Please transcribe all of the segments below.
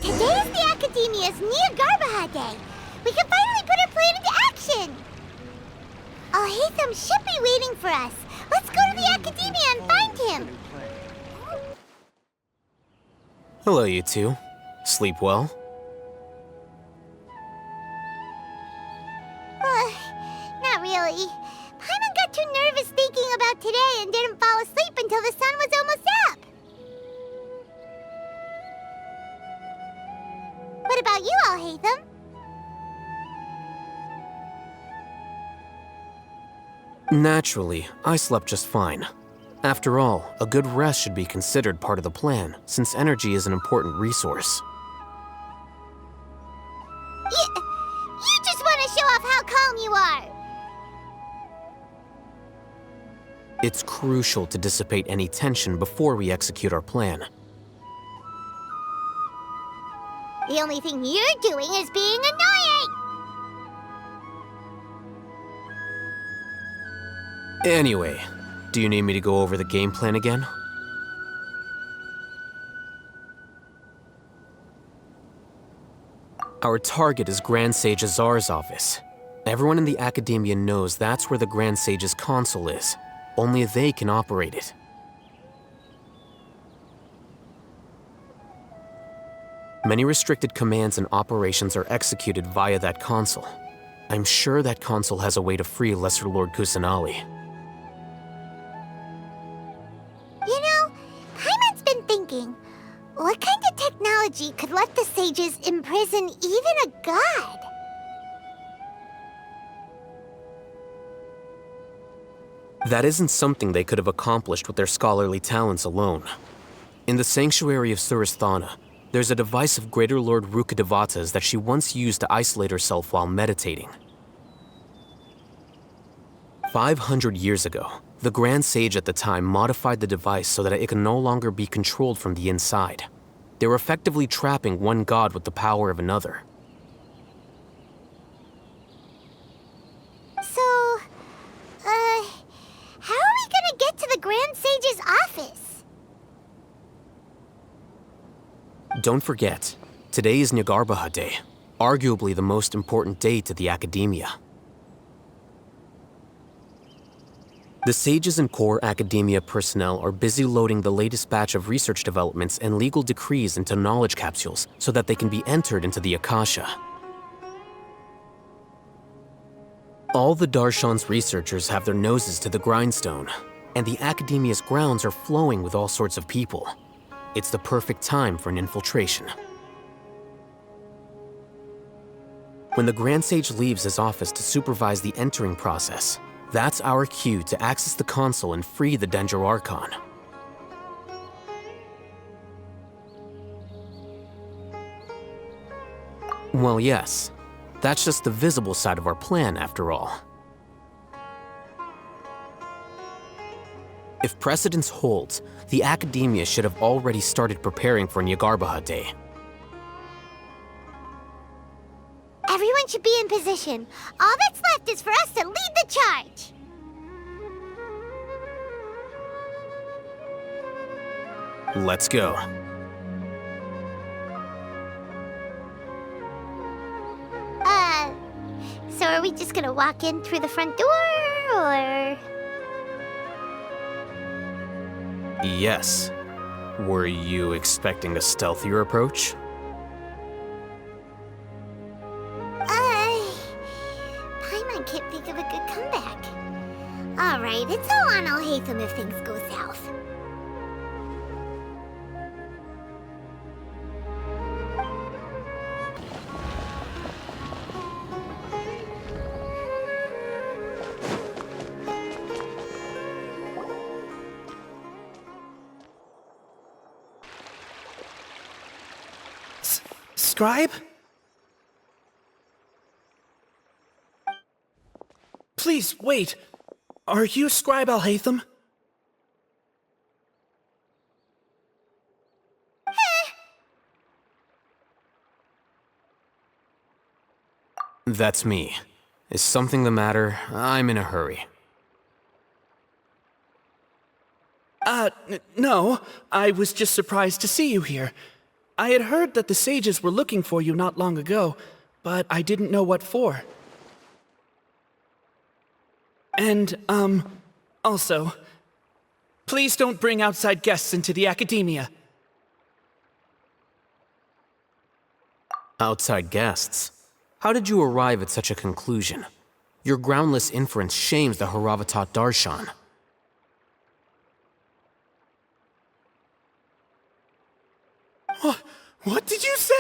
Today is the Academia's Niagarbaha Day. We can finally put our plan into action. Alhaitham should be waiting for us. Let's go to the Academia and find him. Hello, you two. Sleep well? Not really. Paimon got too nervous thinking about today and didn't fall asleep until the sun was almost up. What about you, Alhaitham? Naturally, I slept just fine. After all, a good rest should be considered part of the plan, since energy is an important resource. You just want to show off how calm you are. It's crucial to dissipate any tension before we execute our plan. The only thing you're doing is being annoying. Anyway, do you need me to go over the game plan again? Our target is Grand Sage Azar's office. Everyone in the Academia knows that's where the Grand Sage's console is. Only they can operate it. Many restricted commands and operations are executed via that console. I'm sure that console has a way to free Lesser Lord Kusanali. You know, Paimon's been thinking, what kind of technology could let the sages imprison even a god? That isn't something they could have accomplished with their scholarly talents alone. In the sanctuary of Surasthana, there's a device of Greater Lord Rukkhadevata's that she once used to isolate herself while meditating. 500 years ago, the Grand Sage at the time modified the device so that it could no longer be controlled from the inside. They were effectively trapping one god with the power of another. So, how are we gonna get to the Grand Sage's office? Don't forget, today is Niagarbaha Day, arguably the most important day to the Academia. The sages and core Academia personnel are busy loading the latest batch of research developments and legal decrees into knowledge capsules so that they can be entered into the Akasha. All the Darshan's researchers have their noses to the grindstone, and the Academia's grounds are flowing with all sorts of people. It's the perfect time for an infiltration. When the Grand Sage leaves his office to supervise the entering process, that's our cue to access the console and free the Dendro Archon. Well, yes. That's just the visible side of our plan, after all. If precedence holds, the Academia should have already started preparing for Niagarbaha Day. Everyone should be in position. All that's left is for us to lead the charge. Let's go. So are we just gonna walk in through the front door, or...? Yes. Were you expecting a stealthier approach? Paimon can't think of a good comeback. Alright, it's all on Alhaitham if things go south. Scribe? Please, wait. Are you Scribe Alhaitham? That's me. Is something the matter? I'm in a hurry. No. I was just surprised to see you here. I had heard that the sages were looking for you not long ago, but I didn't know what for. And, also, please don't bring outside guests into the academia. Outside guests? How did you arrive at such a conclusion? Your groundless inference shames the Haravatat Darshan. What did you say?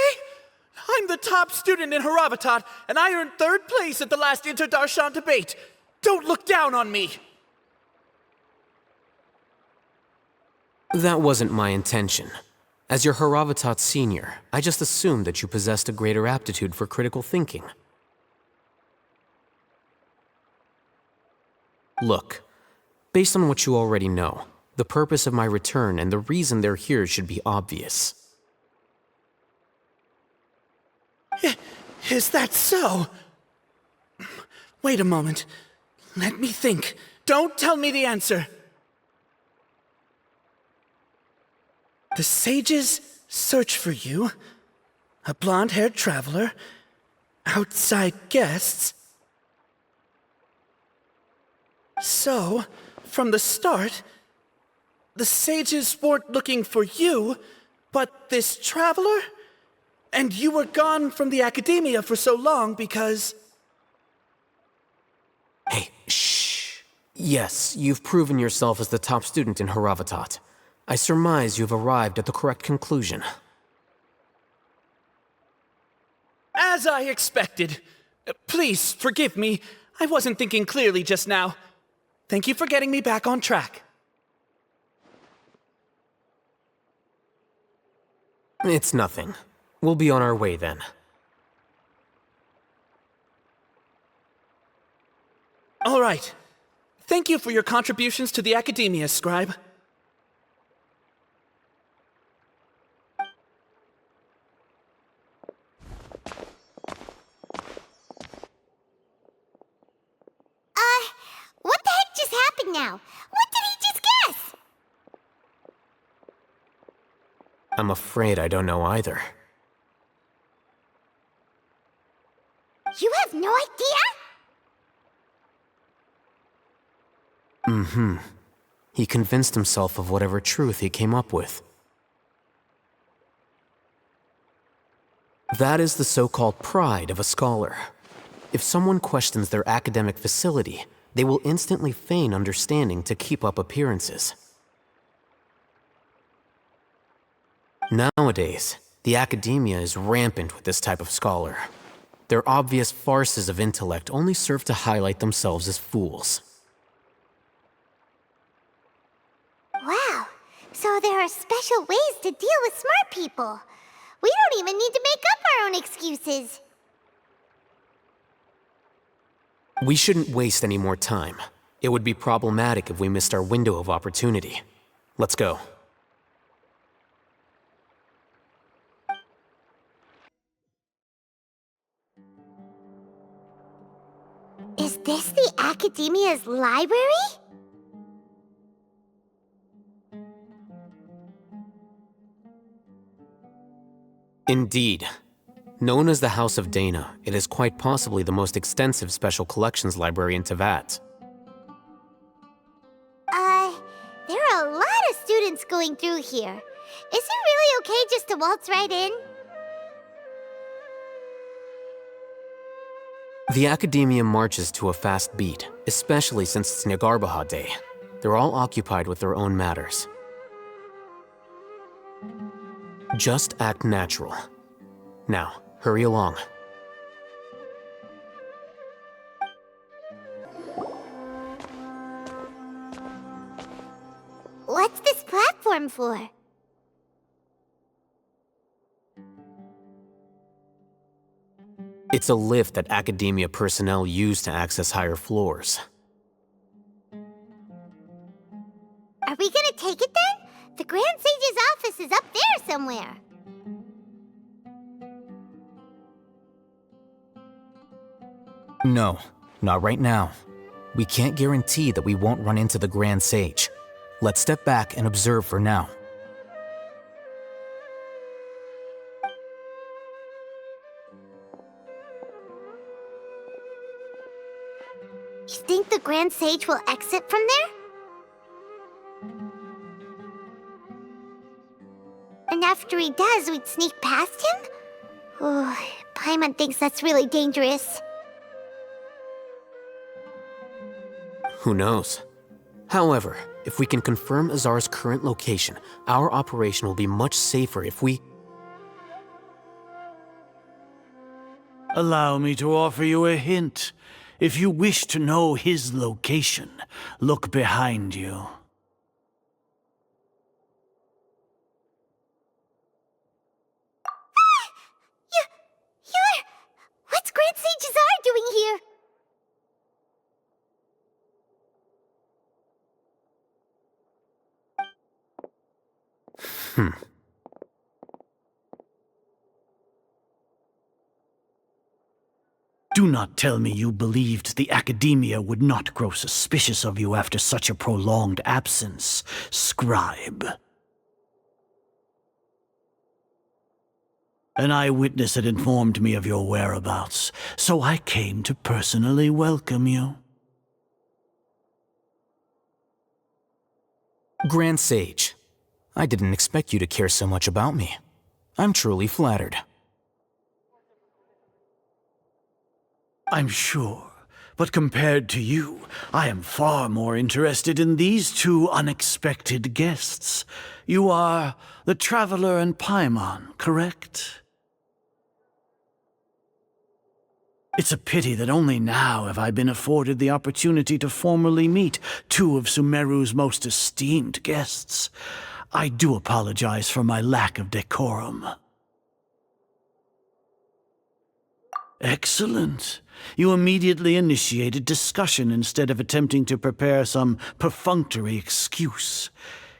I'm the top student in Haravatat, and I earned 3rd place at the last Inter-Darshan debate. Don't look down on me! That wasn't my intention. As your Haravatat senior, I just assumed that you possessed a greater aptitude for critical thinking. Look, based on what you already know, the purpose of my return and the reason they're here should be obvious. Is that so? Wait a moment. Let me think. Don't tell me the answer. The sages search for you, a blonde-haired traveler, outside guests. So, from the start, the sages weren't looking for you, but this traveler? And you were gone from the academia for so long because... Hey, shh. Yes, you've proven yourself as the top student in Haravatat. I surmise you've arrived at the correct conclusion. As I expected. Please, forgive me. I wasn't thinking clearly just now. Thank you for getting me back on track. It's nothing. We'll be on our way then. All right. Thank you for your contributions to the academia, Scribe. What the heck just happened now? What did he just guess? I'm afraid I don't know either. You have no idea? Mm-hmm. He convinced himself of whatever truth he came up with. That is the so-called pride of a scholar. If someone questions their academic facility, they will instantly feign understanding to keep up appearances. Nowadays, the academia is rampant with this type of scholar. Their obvious farces of intellect only serve to highlight themselves as fools. Wow, so there are special ways to deal with smart people. We don't even need to make up our own excuses. We shouldn't waste any more time. It would be problematic if we missed our window of opportunity. Let's go. Is this the Academia's library? Indeed. Known as the House of Dana, it is quite possibly the most extensive special collections library in Teyvat. There are a lot of students going through here. Is it really okay just to waltz right in? The Academia marches to a fast beat, especially since it's Nagarbaha Day. They're all occupied with their own matters. Just act natural. Now, hurry along. What's this platform for? It's a lift that Academia personnel use to access higher floors. Are we gonna take it then? The Grand Sage's office is up there somewhere. No, not right now. We can't guarantee that we won't run into the Grand Sage. Let's step back and observe for now. You think the Grand Sage will exit from there? And after he does, we'd sneak past him? Oh, Paimon thinks that's really dangerous. Who knows? However, if we can confirm Azar's current location, our operation will be much safer if we... Allow me to offer you a hint. If you wish to know his location, look behind you. What's Grand Sage Azar doing here? Do not tell me you believed the Academia would not grow suspicious of you after such a prolonged absence, scribe. An eyewitness had informed me of your whereabouts, so I came to personally welcome you. Grand Sage, I didn't expect you to care so much about me. I'm truly flattered. I'm sure, but compared to you, I am far more interested in these two unexpected guests. You are the Traveler and Paimon, correct? It's a pity that only now have I been afforded the opportunity to formally meet two of Sumeru's most esteemed guests. I do apologize for my lack of decorum. Excellent. You immediately initiated discussion instead of attempting to prepare some perfunctory excuse.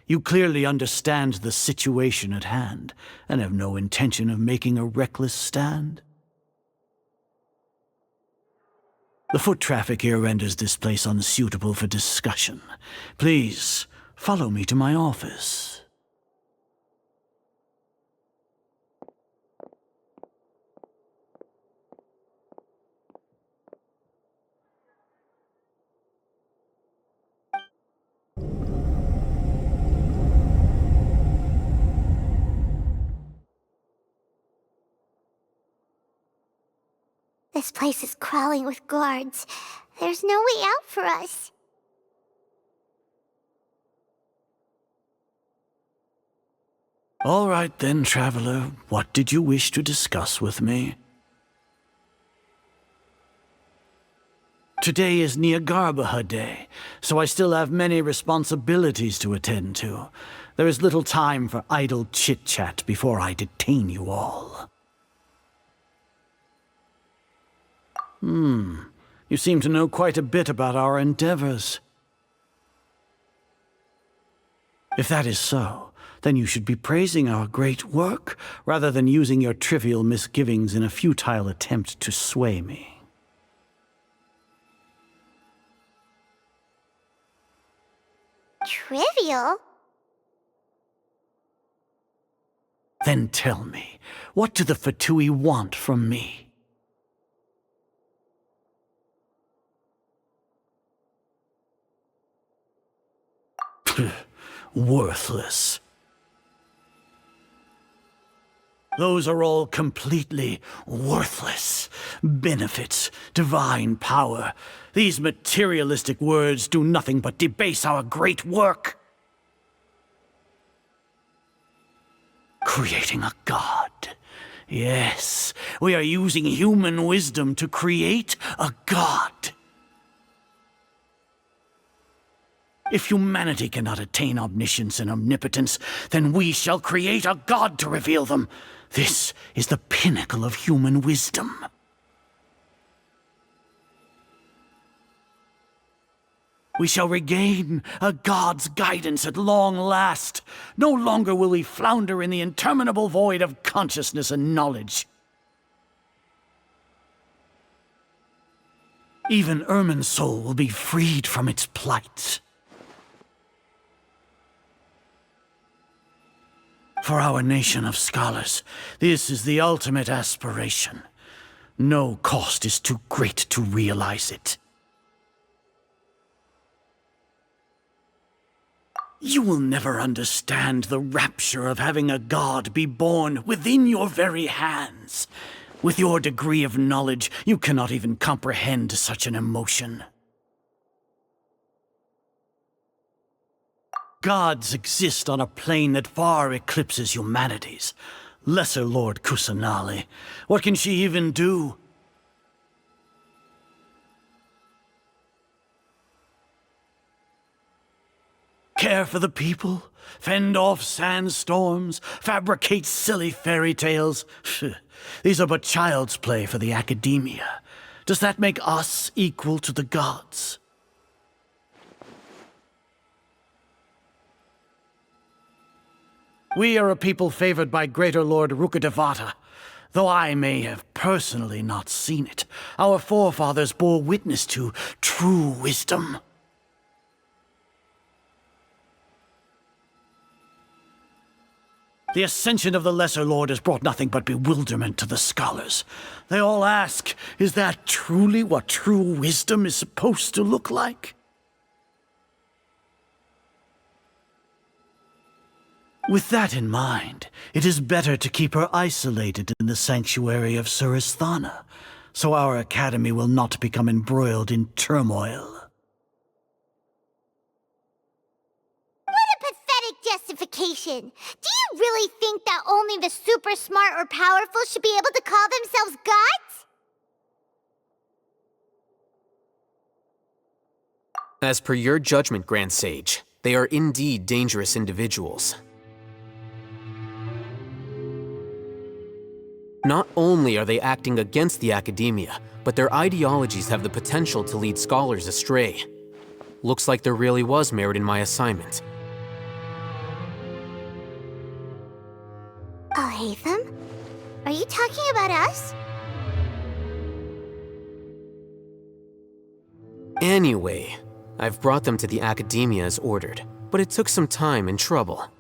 You clearly understand the situation at hand, and have no intention of making a reckless stand. The foot traffic here renders this place unsuitable for discussion. Please, follow me to my office. This place is crawling with guards. There's no way out for us. All right then, Traveler. What did you wish to discuss with me? Today is Niagarbaha Day, so I still have many responsibilities to attend to. There is little time for idle chit-chat before I detain you all. You seem to know quite a bit about our endeavors. If that is so, then you should be praising our great work, rather than using your trivial misgivings in a futile attempt to sway me. Trivial? Then tell me, what do the Fatui want from me? Worthless. Those are all completely worthless. Benefits, divine power. These materialistic words do nothing but debase our great work. Creating a god. Yes, we are using human wisdom to create a god. If humanity cannot attain omniscience and omnipotence, then we shall create a god to reveal them. This is the pinnacle of human wisdom. We shall regain a god's guidance at long last. No longer will we flounder in the interminable void of consciousness and knowledge. Even Ermin's soul will be freed from its plight. For our nation of scholars, this is the ultimate aspiration. No cost is too great to realize it. You will never understand the rapture of having a god be born within your very hands. With your degree of knowledge, you cannot even comprehend such an emotion. Gods exist on a plane that far eclipses humanity's. Lesser Lord Kusanali, what can she even do? Care for the people? Fend off sandstorms? Fabricate silly fairy tales? These are but child's play for the academia. Does that make us equal to the gods? We are a people favored by Greater Lord Rukkhadevata. Though I may have personally not seen it, our forefathers bore witness to true wisdom. The ascension of the Lesser Lord has brought nothing but bewilderment to the scholars. They all ask, is that truly what true wisdom is supposed to look like? With that in mind, it is better to keep her isolated in the sanctuary of Suristhana, so our academy will not become embroiled in turmoil. Justification. Do you really think that only the super smart or powerful should be able to call themselves gods? As per your judgment, Grand Sage, they are indeed dangerous individuals. Not only are they acting against the academia, but their ideologies have the potential to lead scholars astray. Looks like there really was merit in my assignment. Oh, Hatham? Are you talking about us? Anyway, I've brought them to the academia as ordered, but it took some time and trouble.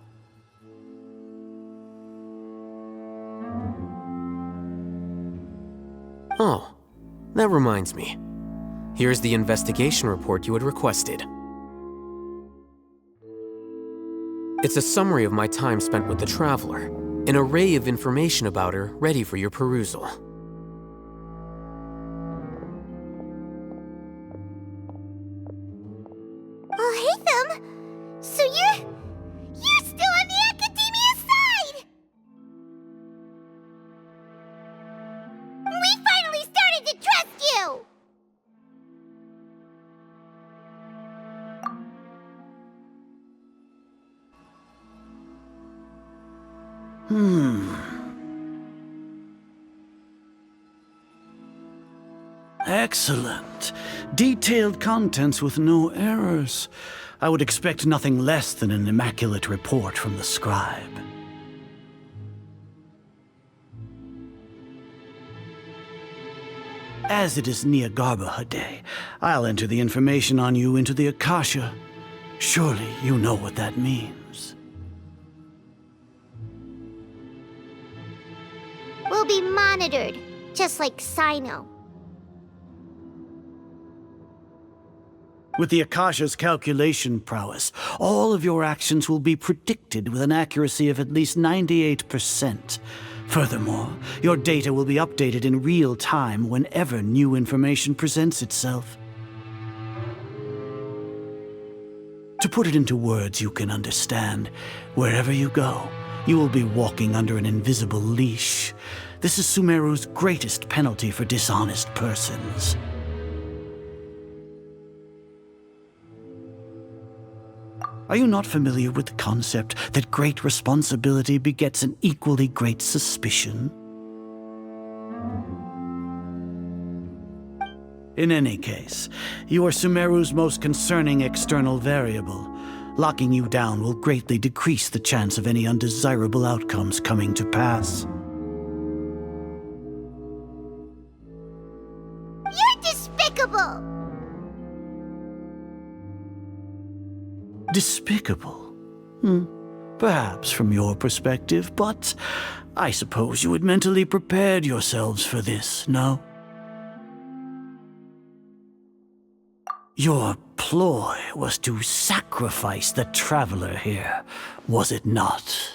Oh, that reminds me. Here's the investigation report you had requested. It's a summary of my time spent with the Traveler. An array of information about her ready for your perusal. Oh, Hatham! So you're still on the academia side! We finally started to trust you! Excellent. Detailed contents with no errors. I would expect nothing less than an immaculate report from the scribe. As it is Niagarbaha Day, I'll enter the information on you into the Akasha. Surely you know what that means. We'll be monitored, just like Sino. With the Akasha's calculation prowess, all of your actions will be predicted with an accuracy of at least 98%. Furthermore, your data will be updated in real time whenever new information presents itself. To put it into words you can understand, wherever you go, you will be walking under an invisible leash. This is Sumeru's greatest penalty for dishonest persons. Are you not familiar with the concept that great responsibility begets an equally great suspicion? In any case, you are Sumeru's most concerning external variable. Locking you down will greatly decrease the chance of any undesirable outcomes coming to pass. You're despicable! Despicable? Perhaps from your perspective, but I suppose you had mentally prepared yourselves for this, no? Your ploy was to sacrifice the traveler here, was it not?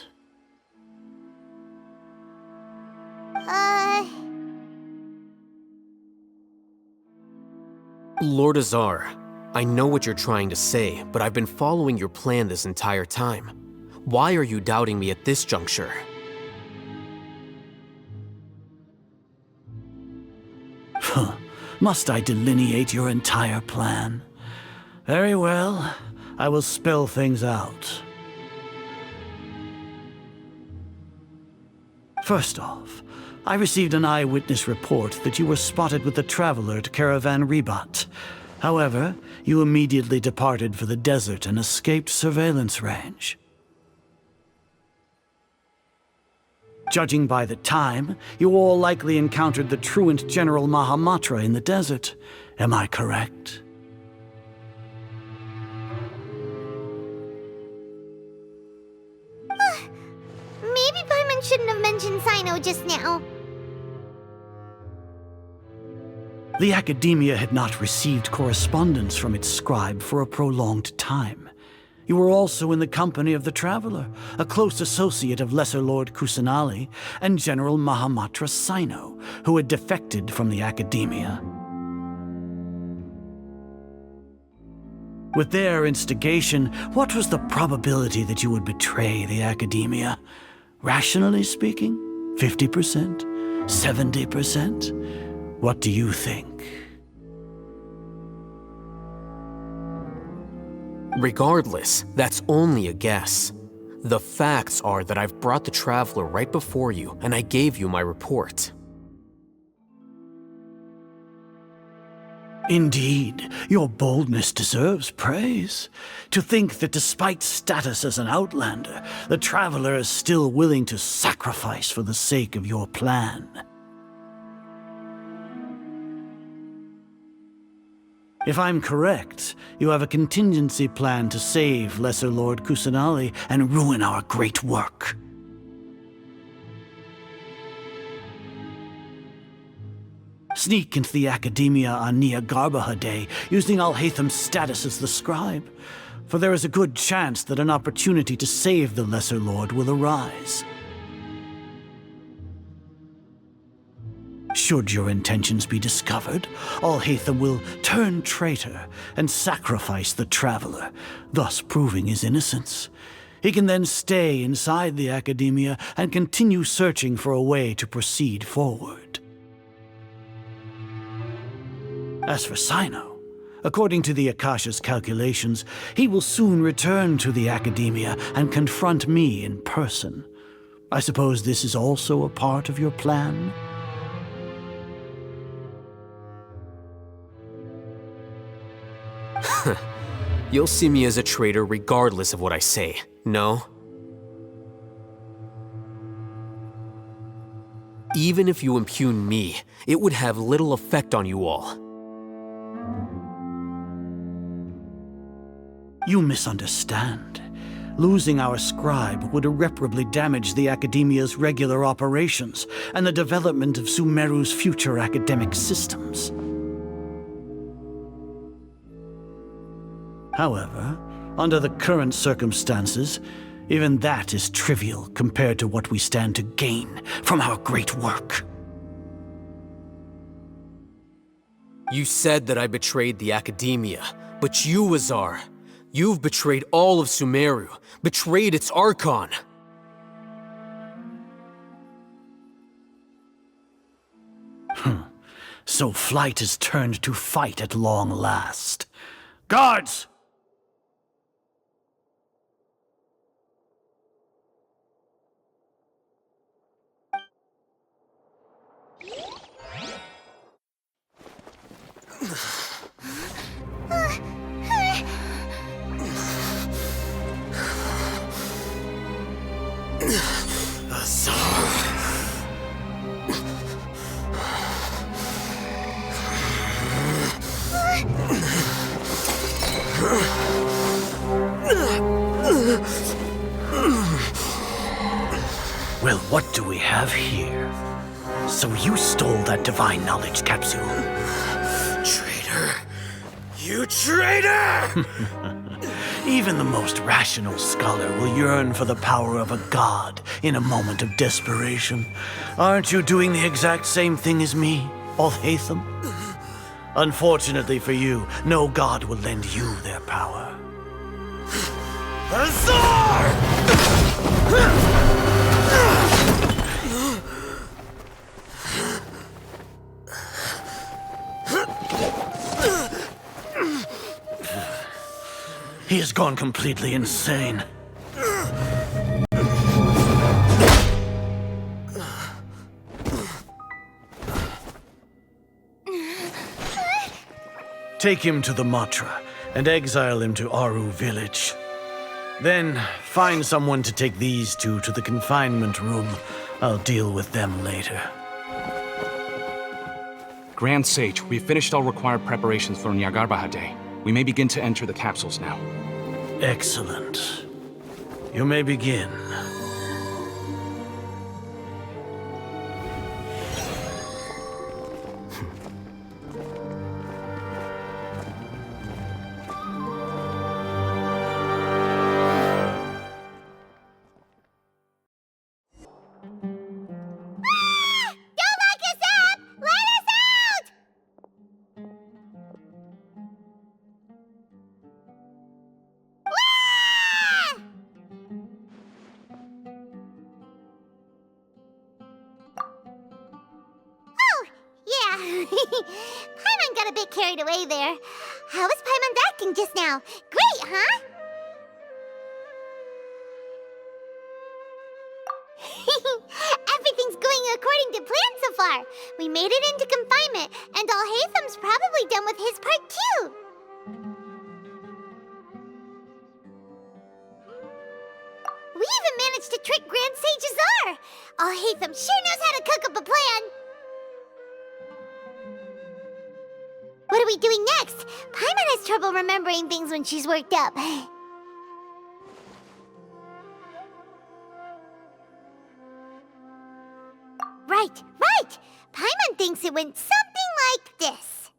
Lord Azar, I know what you're trying to say, but I've been following your plan this entire time. Why are you doubting me at this juncture? Must I delineate your entire plan? Very well, I will spell things out. First off, I received an eyewitness report that you were spotted with the traveler at Caravan Ribat. However, you immediately departed for the desert and escaped surveillance range. Judging by the time, you all likely encountered the truant General Mahamatra in the desert. Am I correct? Maybe Paimon shouldn't have mentioned Sino just now. The Academia had not received correspondence from its scribe for a prolonged time. You were also in the company of the Traveler, a close associate of Lesser Lord Kusanali and General Mahamatra Sino, who had defected from the Academia. With their instigation, what was the probability that you would betray the Academia? Rationally speaking, 50%? 70%? What do you think? Regardless, that's only a guess. The facts are that I've brought the Traveler right before you, and I gave you my report. Indeed, your boldness deserves praise. To think that despite status as an outlander, the Traveler is still willing to sacrifice for the sake of your plan. If I'm correct, you have a contingency plan to save Lesser Lord Kusanali and ruin our great work. Sneak into the Academia on Nia Garbaha Day, using Alhaitham's status as the scribe, for there is a good chance that an opportunity to save the Lesser Lord will arise. Should your intentions be discovered, Alhaitham will turn traitor and sacrifice the Traveler, thus proving his innocence. He can then stay inside the Academia and continue searching for a way to proceed forward. As for Sino, according to the Akasha's calculations, he will soon return to the Academia and confront me in person. I suppose this is also a part of your plan? You'll see me as a traitor regardless of what I say, no? Even if you impugn me, it would have little effect on you all. You misunderstand. Losing our scribe would irreparably damage the Academia's regular operations and the development of Sumeru's future academic systems. However, under the current circumstances, even that is trivial compared to what we stand to gain from our great work. You said that I betrayed the Academia, but you, Azar, you've betrayed all of Sumeru, betrayed its Archon. So flight has turned to fight at long last. Guards! Well, what do we have here? So you stole that divine knowledge capsule. Traitor, You traitor! Even the most rational scholar will yearn for the power of a god in a moment of desperation. Aren't you doing the exact same thing as me, Alhaitham? Unfortunately for you, no god will lend you their power. Azar! He has gone completely insane. Take him to the Matra and exile him to Aru village. Then find someone to take these two to the confinement room. I'll deal with them later. Grand Sage, we've finished all required preparations for Nyagarbahar Day. We may begin to enter the capsules now. Excellent. You may begin. Don't lock us up! Let us out! Ah! Oh, yeah. Paimon got a bit carried away there. How was Paimon acting just now? Great, huh? Everything's going according to plan so far. We made it into confinement, and Alhaitham's probably done with his part too. We even managed to trick Grand Sage Azar. Alhaitham sure knows how to cook up a plan. What are we doing next? Paimon has trouble remembering things when she's worked up. Right, right! Paimon thinks it went something like this.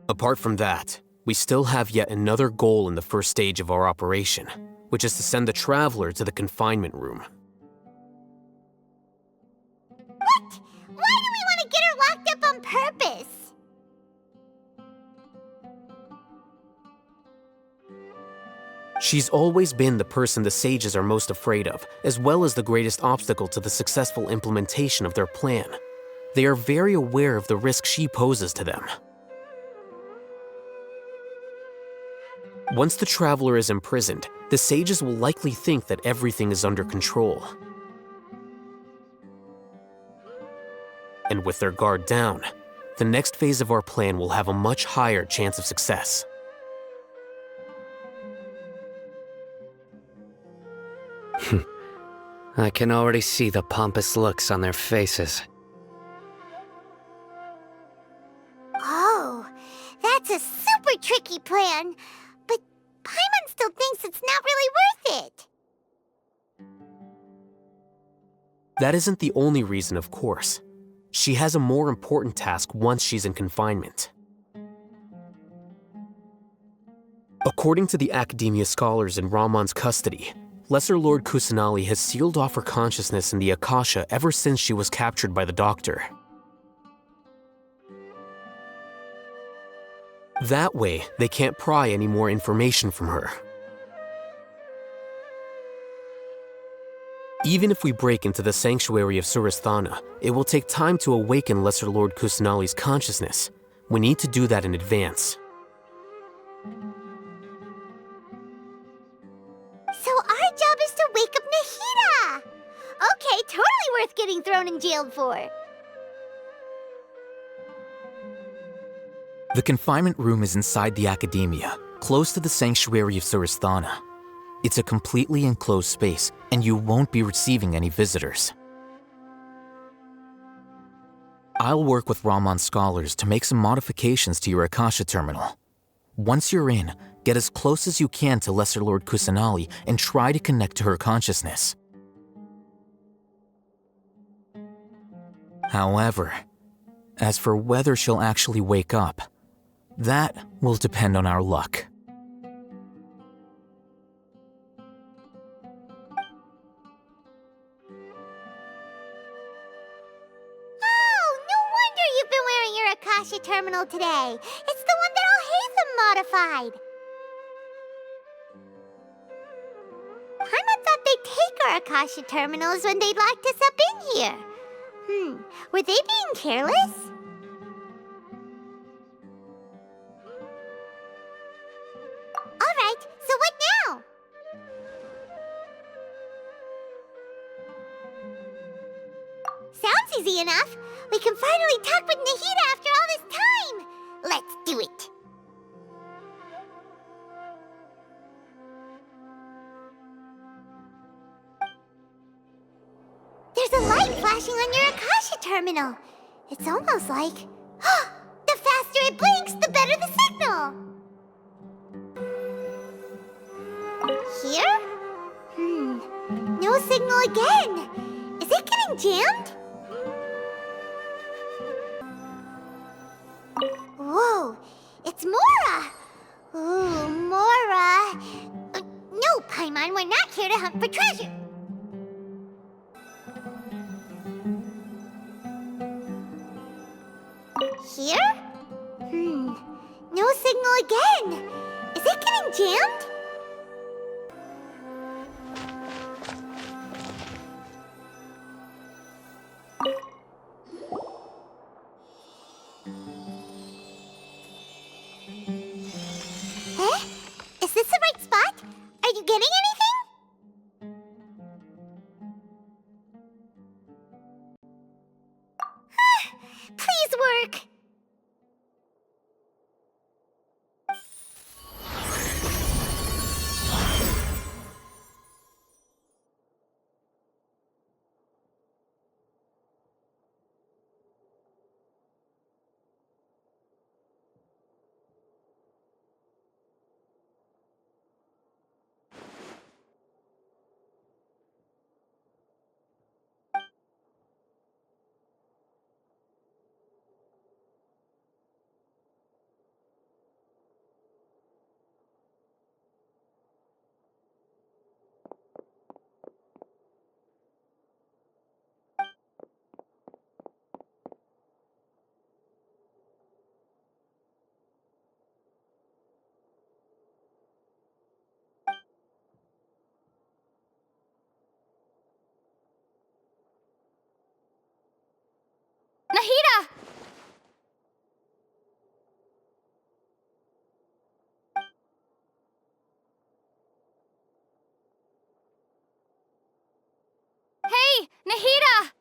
Apart from that, we still have yet another goal in the first stage of our operation, which is to send the Traveler to the confinement room. What? Why do we want to get her locked up on purpose? She's always been the person the sages are most afraid of, as well as the greatest obstacle to the successful implementation of their plan. They are very aware of the risk she poses to them. Once the Traveler is imprisoned, the sages will likely think that everything is under control. And with their guard down, the next phase of our plan will have a much higher chance of success. I can already see the pompous looks on their faces. Oh, that's a super tricky plan. But Paimon still thinks it's not really worth it. That isn't the only reason, of course. She has a more important task once she's in confinement. According to the Academia scholars in Ramon's custody, Lesser Lord Kusanali has sealed off her consciousness in the Akasha ever since she was captured by the Doctor. That way, they can't pry any more information from her. Even if we break into the sanctuary of Surasthana, it will take time to awaken Lesser Lord Kusanali's consciousness. We need to do that in advance. So our job is to wake up Nahida! Okay, totally worth getting thrown in jail for. The confinement room is inside the Academia, close to the sanctuary of Surasthana. It's a completely enclosed space, and you won't be receiving any visitors. I'll work with Ramon's scholars to make some modifications to your Akasha terminal. Once you're in, get as close as you can to Lesser Lord Kusanali and try to connect to her consciousness. However, as for whether she'll actually wake up, that will depend on our luck. Oh, no wonder you've been wearing your Akasha terminal today. It's the one that Alhaitham modified. Paimon thought they'd take our Akasha terminals when they'd locked us up in here. Were they being careless? Alright, so what now? Sounds easy enough. We can finally talk with Nahida after all this time. Let's do it. There's a light flashing on your Akasha terminal. It's almost like... the faster it blinks, the better the signal. Here? No signal again. Is it getting jammed? Whoa, it's Mora! Ooh, Mora. No, Paimon, we're not here to hunt for treasure. Here? No signal again. Is it getting jammed? Is this the right spot? Are you getting anything? Please work. Nahida! Hey, Nahida!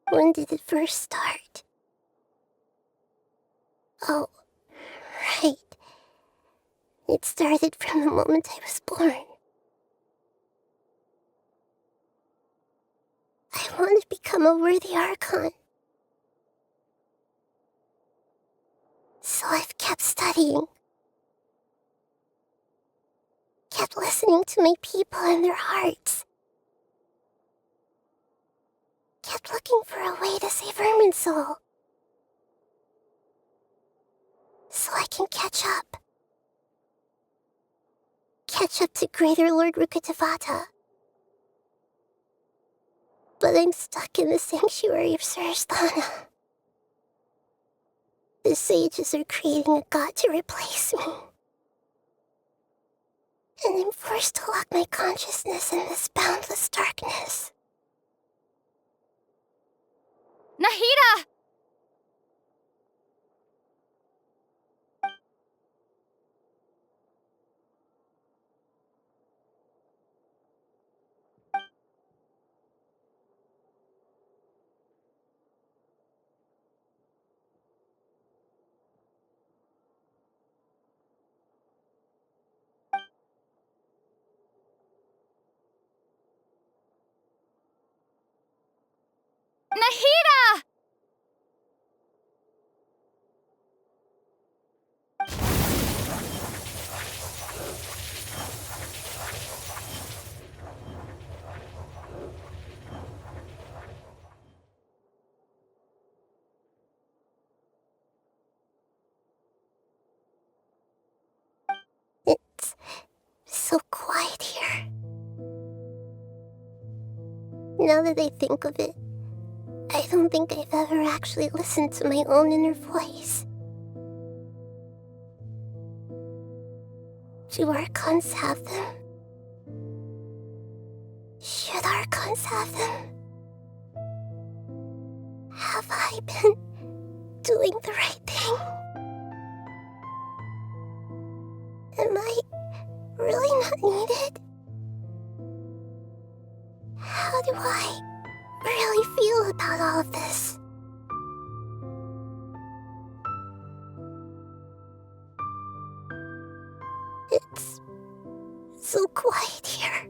When did it first start? Oh, right. It started from the moment I was born. I want to become a worthy Archon. So I've kept studying. Kept listening to my people and their hearts. Kept looking for a way to save Irminsul. So I can catch up. Catch up to Greater Lord Rukkhadevata. But I'm stuck in the sanctuary of Suristhana. The sages are creating a god to replace me. And I'm forced to lock my consciousness in this boundless darkness. Nahida! Now that I think of it, I don't think I've ever actually listened to my own inner voice. Do Archons have them? Should Archons have them? Have I been doing the right thing? Am I really not needed? How do I really feel about all of this? It's so quiet here.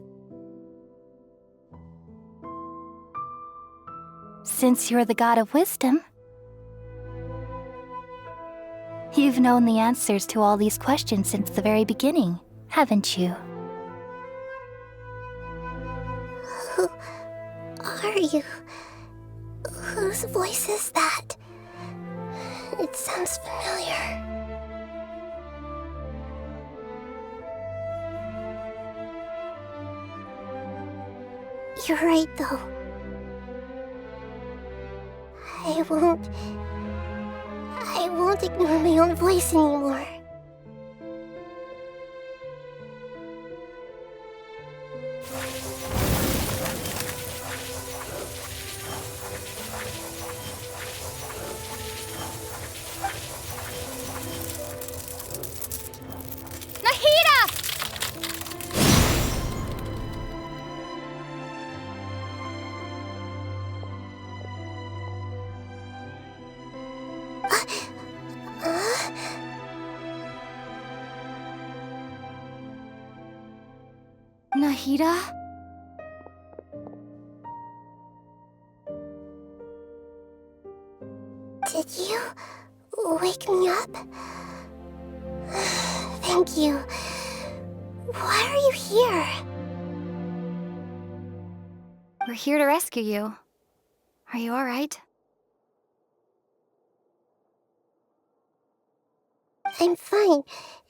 Since you're the god of wisdom, you've known the answers to all these questions since the very beginning, haven't you? Who are you? Whose voice is that? It sounds familiar. You're right, though. I won't ignore my own voice anymore. Nahida! Nahida? Did you wake me up? Thank you. Why are you here? We're here to rescue you. Are you alright? I'm fine.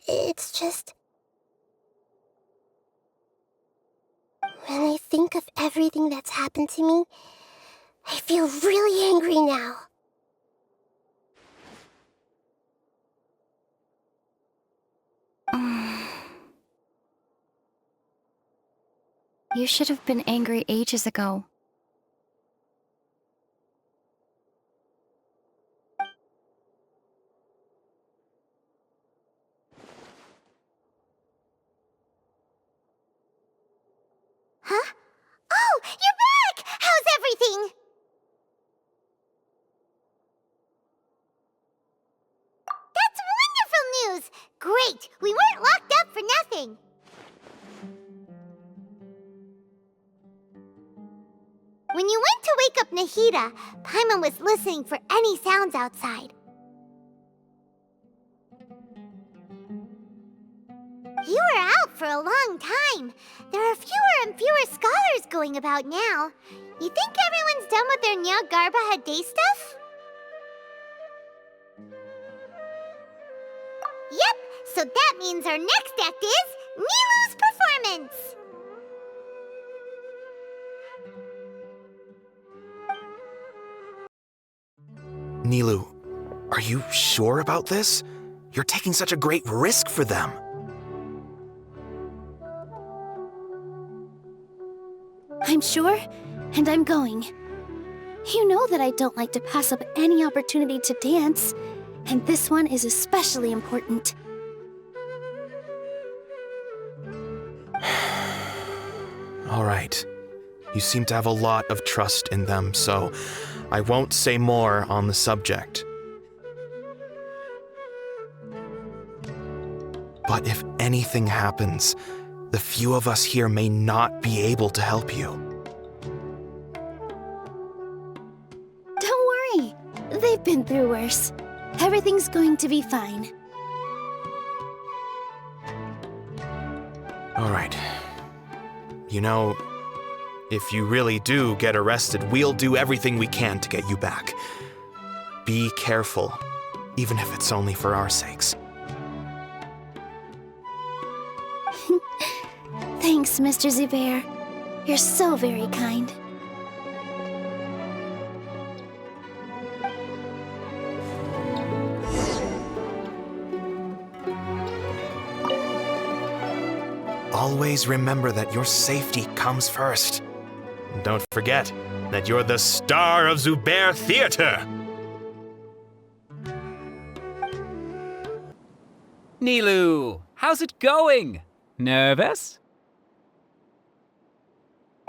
It's just... when I think of everything that's happened to me, I feel really angry now. You should have been angry ages ago. Huh? Oh, you're back! How's everything? That's wonderful news! Great! We weren't locked up for nothing! When you went to wake up Nahida, Paimon was listening for any sounds outside. You were out for a long time. There are fewer and fewer scholars going about now. You think everyone's done with their Nyagarbaha Day stuff? Yep, so that means our next act is Nilou's performance! Nilou, are you sure about this? You're taking such a great risk for them. I'm sure, and I'm going. You know that I don't like to pass up any opportunity to dance, and this one is especially important. All right. You seem to have a lot of trust in them, so I won't say more on the subject. But if anything happens, the few of us here may not be able to help you. Don't worry. They've been through worse. Everything's going to be fine. All right. You know, if you really do get arrested, we'll do everything we can to get you back. Be careful, even if it's only for our sakes. Thanks, Mr. Zubair. You're so very kind. always remember that your safety comes first. And don't forget that you're the star of Zubair Theater! Nilou, how's it going? Nervous?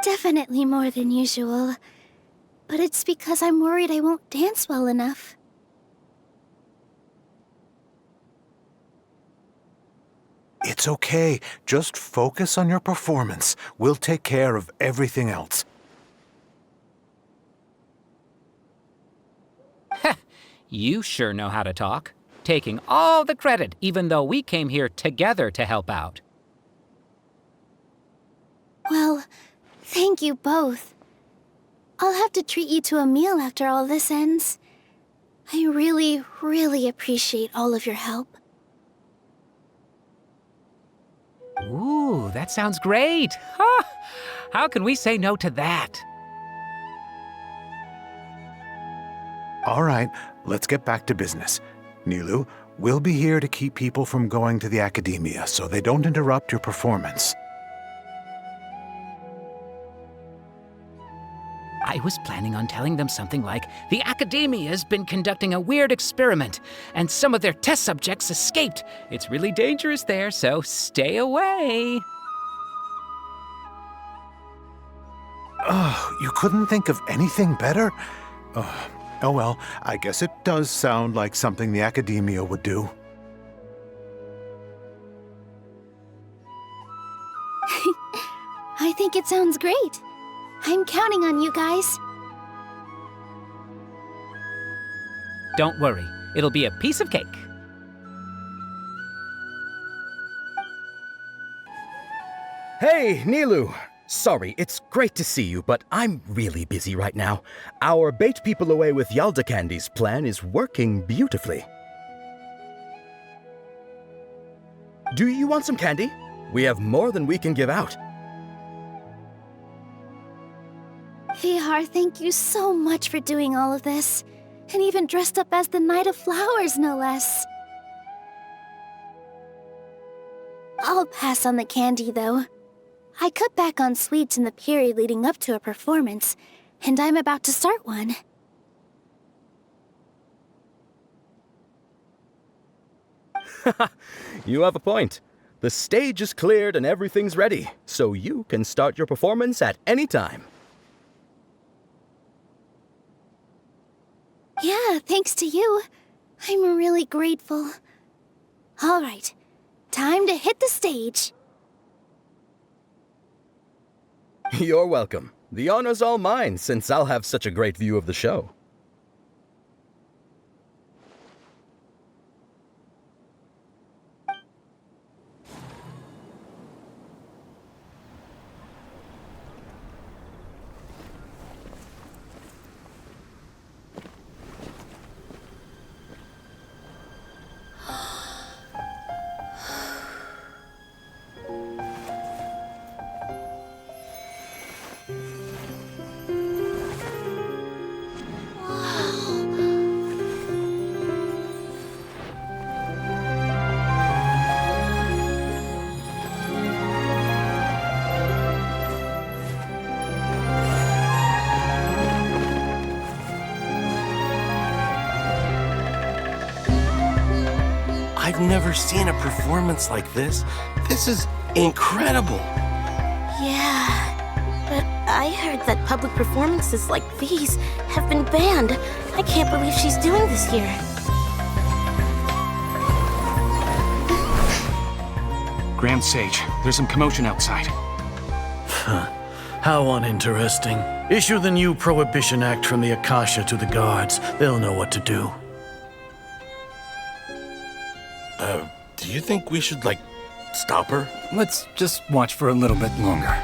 Definitely more than usual. But it's because I'm worried I won't dance well enough. It's okay. Just focus on your performance. We'll take care of everything else. You sure know how to talk. Taking all the credit, even though we came here together to help out. Well, thank you both. I'll have to treat you to a meal after all this ends. I really, really appreciate all of your help. Ooh, that sounds great. Huh? How can we say no to that? All right, let's get back to business. Nilou, we'll be here to keep people from going to the academia so they don't interrupt your performance. I was planning on telling them something like, the Academia's been conducting a weird experiment, and some of their test subjects escaped. It's really dangerous there, so stay away. Oh, you couldn't think of anything better? Oh well, I guess it does sound like something the Academia would do. I think it sounds great. I'm counting on you guys. Don't worry, it'll be a piece of cake. Hey, Nilou! Sorry, it's great to see you, but I'm really busy right now. Our Bait People Away with Yalda Candies plan is working beautifully. Do you want some candy? We have more than we can give out. Vihar, thank you so much for doing all of this. And even dressed up as the Knight of Flowers, no less. I'll pass on the candy, though. I cut back on sweets in the period leading up to a performance, and I'm about to start one. You have a point. The stage is cleared and everything's ready, so you can start your performance at any time. Yeah, thanks to you. I'm really grateful. All right, time to hit the stage. You're welcome. The honor's all mine, since I'll have such a great view of the show. I've never seen a performance like this. This is incredible. Yeah, but I heard that public performances like these have been banned. I can't believe she's doing this here. Grand Sage, there's some commotion outside. How uninteresting. Issue the new Prohibition Act from the Akasha to the guards. They'll know what to do. Do you think we should, stop her? Let's just watch for a little bit longer.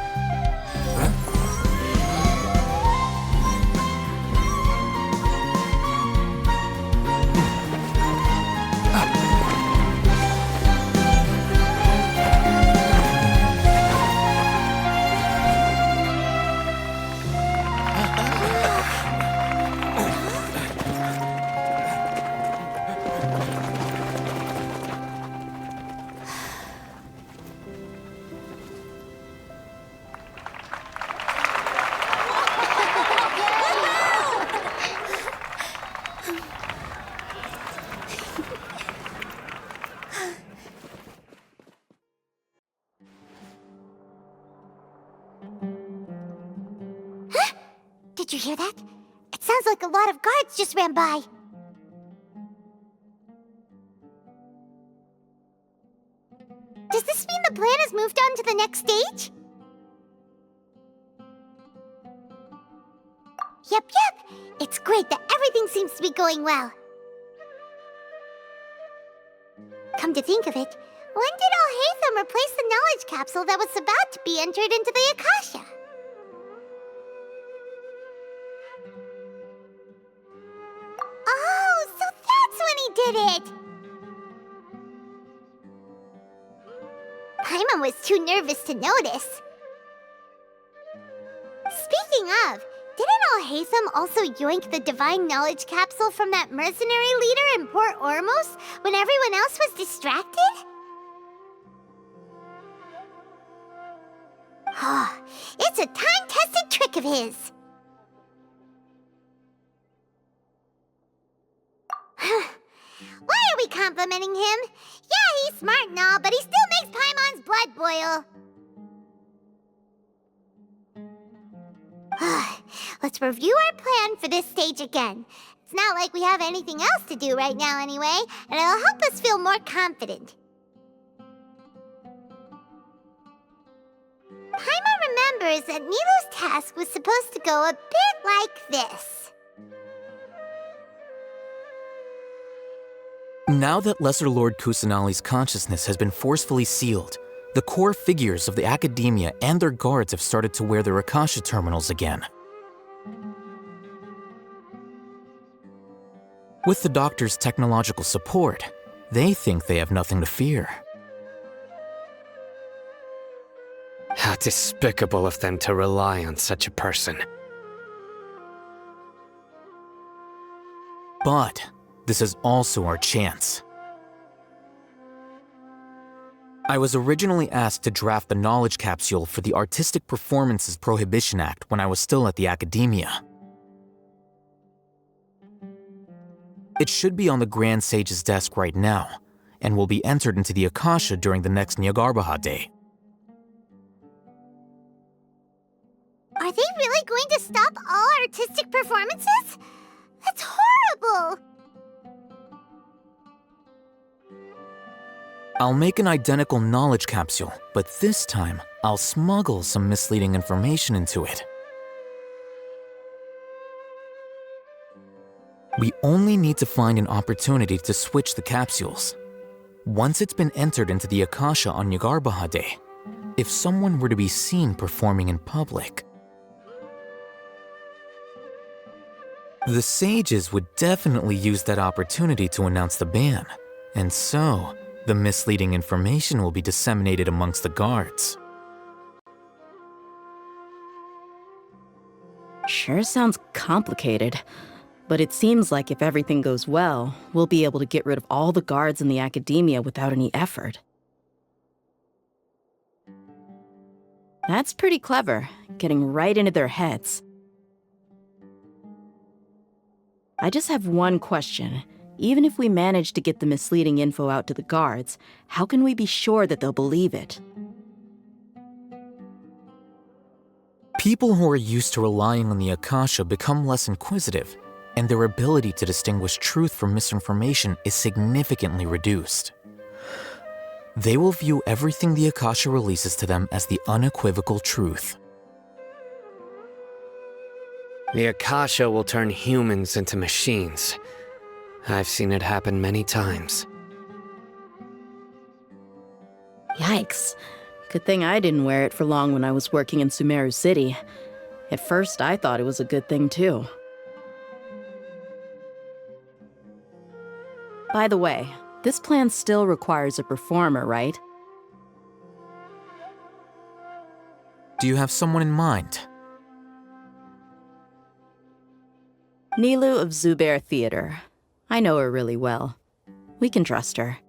Did you hear that? It sounds like a lot of guards just ran by. Does this mean the plan has moved on to the next stage? Yep. It's great that everything seems to be going well. Come to think of it, when did Alhaitham replace the knowledge capsule that was about to be entered into the Akasha? Oh, so that's when he did it! Paimon was too nervous to notice. Speaking of, didn't Alhaitham also yoink the divine knowledge capsule from that mercenary leader in Port Ormos when everyone else was distracted? Oh, it's a time-tested trick of his. Why are we complimenting him? Yeah, he's smart and all, but he still makes Paimon's blood boil. Let's review our plan for this stage again. It's not like we have anything else to do right now anyway, and it'll help us feel more confident. Paimon remembers that Nilou's task was supposed to go a bit like this. Now that Lesser Lord Kusanali's consciousness has been forcefully sealed, the core figures of the Academia and their guards have started to wear their Akasha terminals again. With the Doctor's technological support, they think they have nothing to fear. How despicable of them to rely on such a person. But this is also our chance. I was originally asked to draft the knowledge capsule for the Artistic Performances Prohibition Act when I was still at the Academia. It should be on the Grand Sage's desk right now, and will be entered into the Akasha during the next Nyagarbha Day. Are they really going to stop all artistic performances? That's horrible! I'll make an identical knowledge capsule, but this time, I'll smuggle some misleading information into it. We only need to find an opportunity to switch the capsules. Once it's been entered into the Akasha on Nyagarbha Day, if someone were to be seen performing in public, the sages would definitely use that opportunity to announce the ban, and so the misleading information will be disseminated amongst the guards. Sure sounds complicated, but it seems like if everything goes well, we'll be able to get rid of all the guards in the Academia without any effort. That's pretty clever, getting right into their heads. I just have one question. Even if we manage to get the misleading info out to the guards, how can we be sure that they'll believe it? People who are used to relying on the Akasha become less inquisitive, and their ability to distinguish truth from misinformation is significantly reduced. They will view everything the Akasha releases to them as the unequivocal truth. The Akasha will turn humans into machines. I've seen it happen many times. Yikes. Good thing I didn't wear it for long when I was working in Sumeru City. At first, I thought it was a good thing too. By the way, this plan still requires a performer, right? Do you have someone in mind? Nilou of Zubair Theater. I know her really well. We can trust her.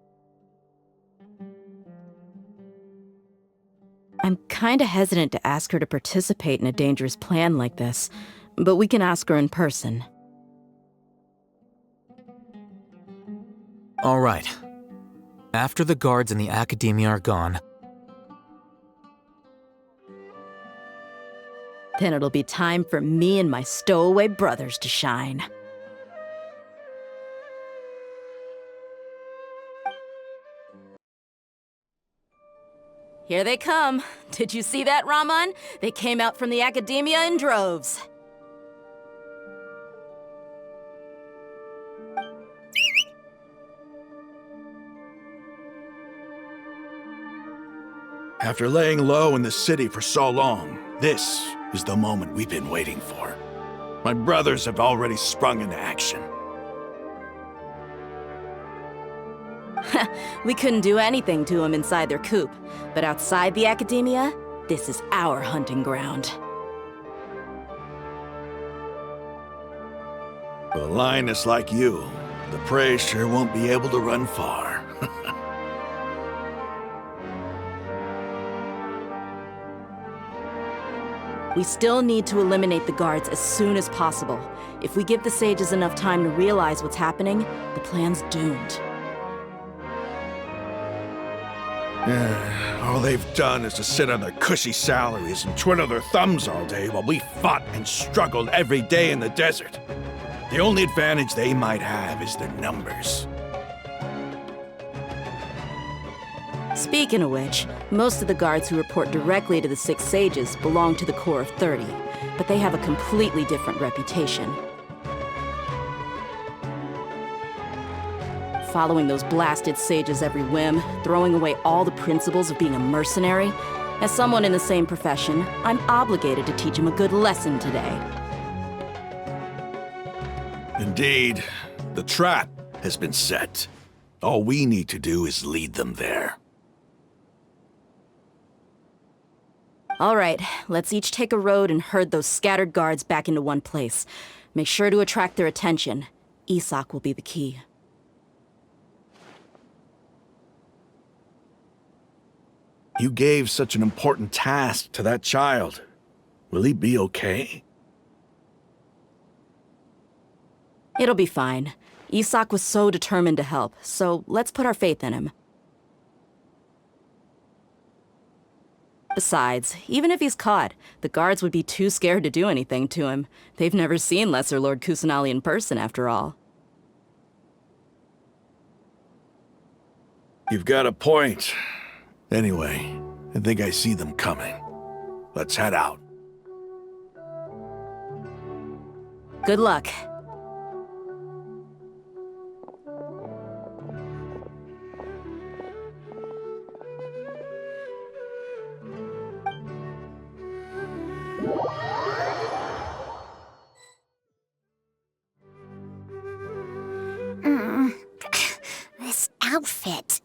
I'm kinda hesitant to ask her to participate in a dangerous plan like this, but we can ask her in person. All right. After the guards in the Academia are gone, Then it'll be time for me and my stowaway brothers to shine. Here they come. Did you see that, Raman? They came out from the Academia in droves. After laying low in the city for so long, this is the moment we've been waiting for. My brothers have already sprung into action. We couldn't do anything to them inside their coop, but outside the Academia, this is our hunting ground. With a lioness like you, the prey sure won't be able to run far. We still need to eliminate the guards as soon as possible. If we give the sages enough time to realize what's happening, the plan's doomed. All they've done is to sit on their cushy salaries and twiddle their thumbs all day while we fought and struggled every day in the desert. The only advantage they might have is their numbers. Speaking of which, most of the guards who report directly to the Six Sages belong to the Corps of 30, but they have a completely different reputation. Following those blasted sages every whim, throwing away all the principles of being a mercenary. As someone in the same profession, I'm obligated to teach them a good lesson today. Indeed, the trap has been set. All we need to do is lead them there. All right, let's each take a road and herd those scattered guards back into one place. Make sure to attract their attention. Isak will be the key. You gave such an important task to that child. Will he be okay? It'll be fine. Isak was so determined to help, so let's put our faith in him. Besides, even if he's caught, the guards would be too scared to do anything to him. They've never seen Lesser Lord Kusanali in person, after all. You've got a point. Anyway, I think I see them coming. Let's head out. Good luck. This outfit.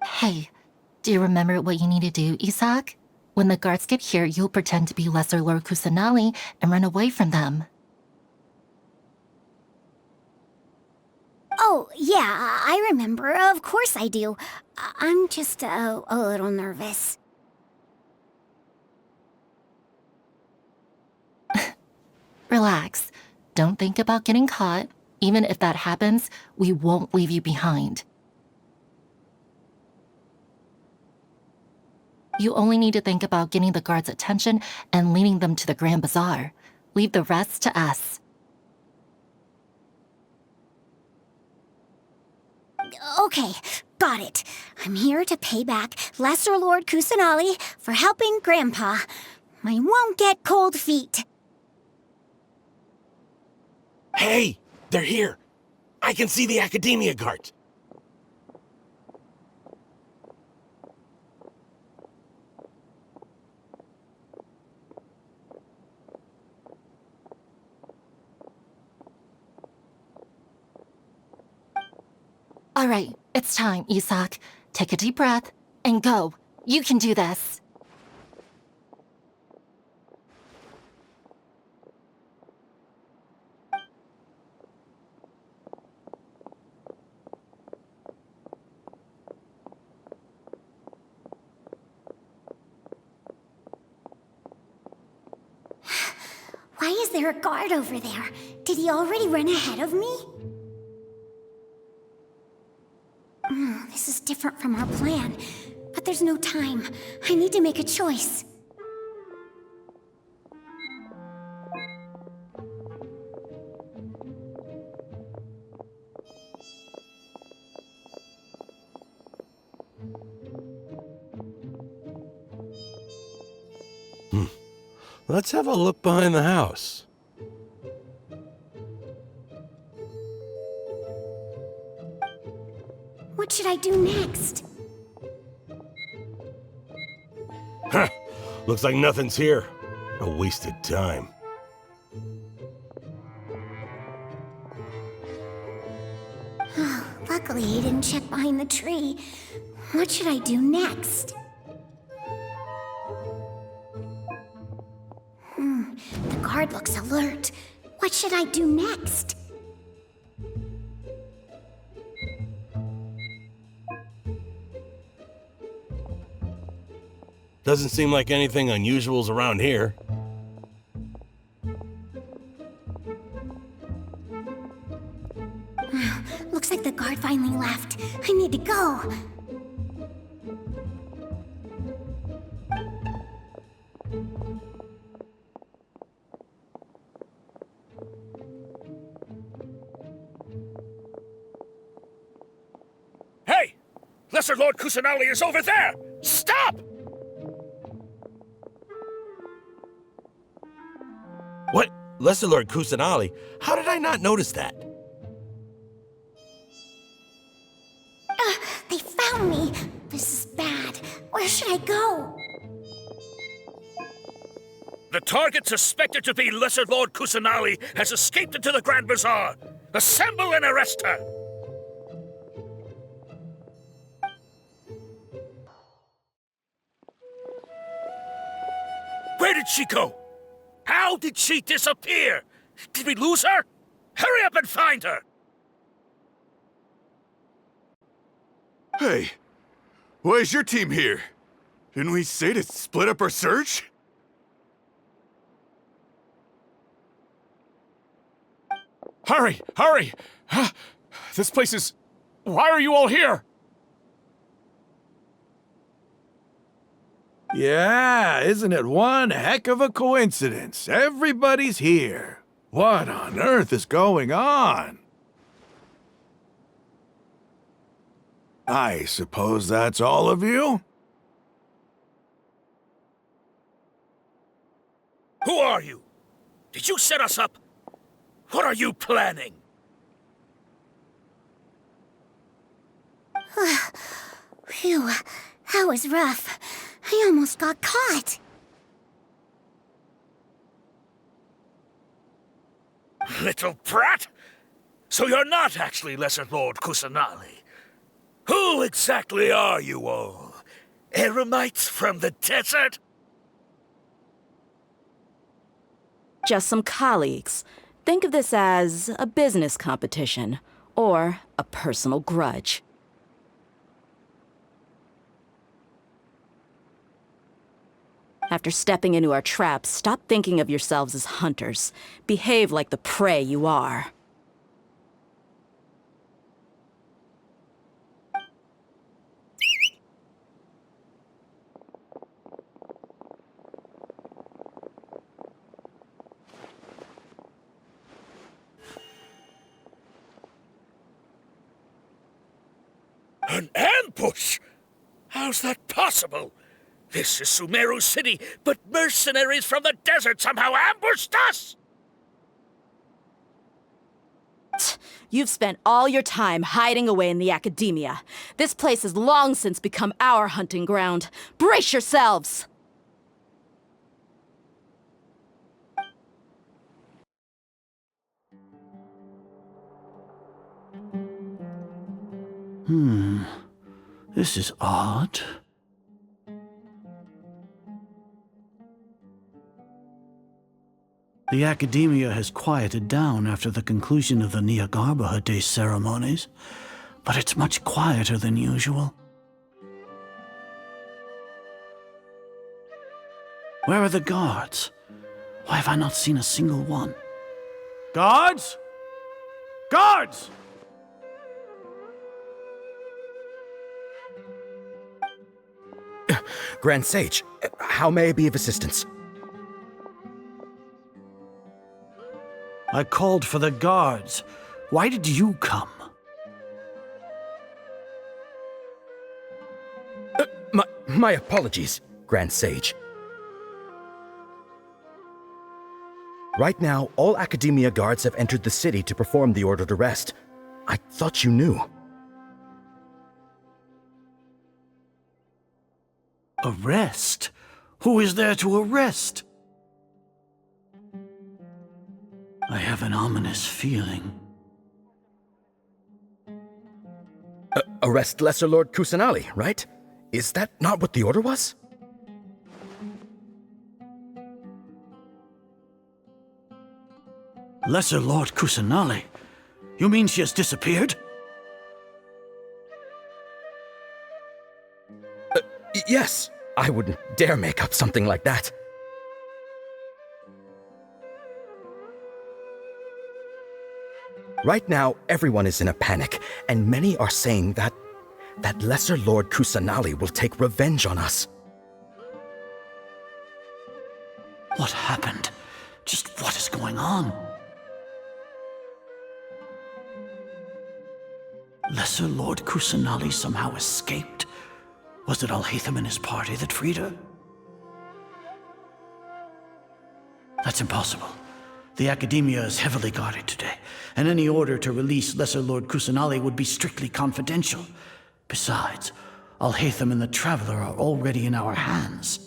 Hey, do you remember what you need to do, Isak? When the guards get here, you'll pretend to be Lesser Lord Kusanali and run away from them. Oh, yeah, I remember. Of course I do. I'm just a little nervous. Relax. Don't think about getting caught. Even if that happens, we won't leave you behind. You only need to think about getting the guards' attention and leading them to the Grand Bazaar. Leave the rest to us. Okay, got it. I'm here to pay back Lesser Lord Kusanali for helping Grandpa. I won't get cold feet. Hey, they're here. I can see the Academia guards. All right, it's time, Isak. Take a deep breath and go. You can do this. Why is there a guard over there? Did he already run ahead of me? This is different from our plan. But But there's no time. I need to make a choice. Let's have a look behind the house. What should I do next? Huh. Looks like nothing's here. A wasted time. Luckily, he didn't check behind the tree. What should I do next? The guard looks alert. What should I do next? Doesn't seem like anything unusual's around here. Looks like the guard finally left. I need to go. Hey! Lesser Lord Kusanali is over there! Stop! What? Lesser Lord Kusanali? How did I not notice that? They found me! This is bad. Where should I go? The target suspected to be Lesser Lord Kusanali has escaped into the Grand Bazaar. Assemble and arrest her! Where did she go? How did she disappear? Did we lose her? Hurry up and find her! Hey, why is your team here? Didn't we say to split up our search? Hurry! Hurry! This place is... Why are you all here? Yeah, isn't it one heck of a coincidence? Everybody's here. What on earth is going on? I suppose that's all of you? Who are you? Did you set us up? What are you planning? Phew, that was rough. I almost got caught. Little brat! So you're not actually Lesser Lord Kusanali. Who exactly are you all? Eremites from the desert? Just some colleagues. Think of this as a business competition, or a personal grudge. After stepping into our traps, stop thinking of yourselves as hunters. Behave like the prey you are. An ambush? How's that possible? This is Sumeru City, but mercenaries from the desert somehow ambushed us! You've spent all your time hiding away in the academia. This place has long since become our hunting ground. Brace yourselves! This is odd. The academia has quieted down after the conclusion of the Nahida Day ceremonies, but it's much quieter than usual. Where are the guards? Why have I not seen a single one? Guards? Guards! Grand Sage, how may I be of assistance? I called for the guards. Why did you come? My apologies, Grand Sage. Right now, all Academia guards have entered the city to perform the ordered arrest. I thought you knew. Arrest? Who is there to arrest? I have an ominous feeling. Arrest Lesser Lord Kusanali, right? Is that not what the order was? Lesser Lord Kusanali? You mean she has disappeared? Yes. I wouldn't dare make up something like that. Right now, everyone is in a panic, and many are saying that Lesser Lord Kusanali will take revenge on us. What happened? Just what is going on? Lesser Lord Kusanali somehow escaped? Was it Alhaitham and his party that freed her? That's impossible. The Academia is heavily guarded today, and any order to release Lesser Lord Kusanali would be strictly confidential. Besides, Alhaitham and the Traveler are already in our hands.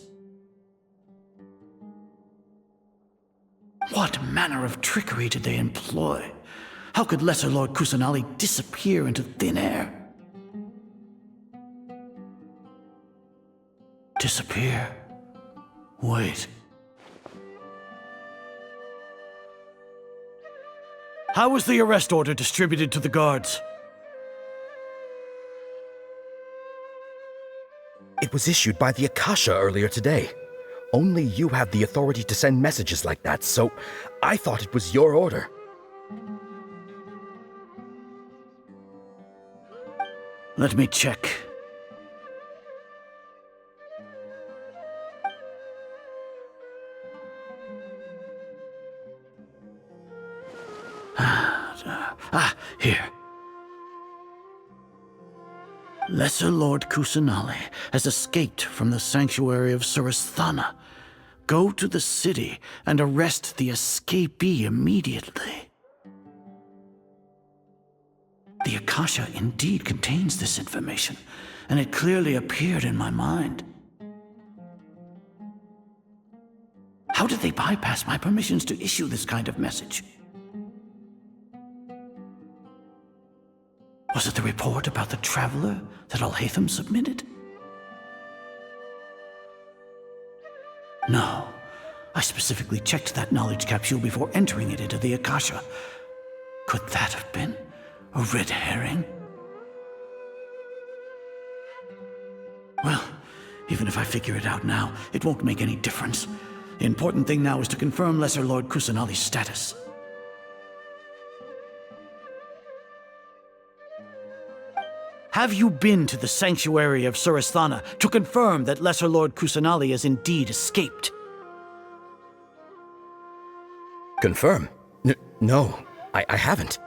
What manner of trickery did they employ? How could Lesser Lord Kusanali disappear into thin air? Disappear? Wait. How was the arrest order distributed to the guards? It was issued by the Akasha earlier today. Only you have the authority to send messages like that, so I thought it was your order. Let me check. Here. Lesser Lord Kusanali has escaped from the sanctuary of Surasthana. Go to the city and arrest the escapee immediately. The Akasha indeed contains this information, and it clearly appeared in my mind. How did they bypass my permissions to issue this kind of message? Was it the report about the Traveler that Alhaitham submitted? No. I specifically checked that knowledge capsule before entering it into the Akasha. Could that have been a red herring? Well, even if I figure it out now, it won't make any difference. The important thing now is to confirm Lesser Lord Kusanali's status. Have you been to the sanctuary of Surasthana to confirm that Lesser Lord Kusanali has indeed escaped? Confirm? No, I haven't.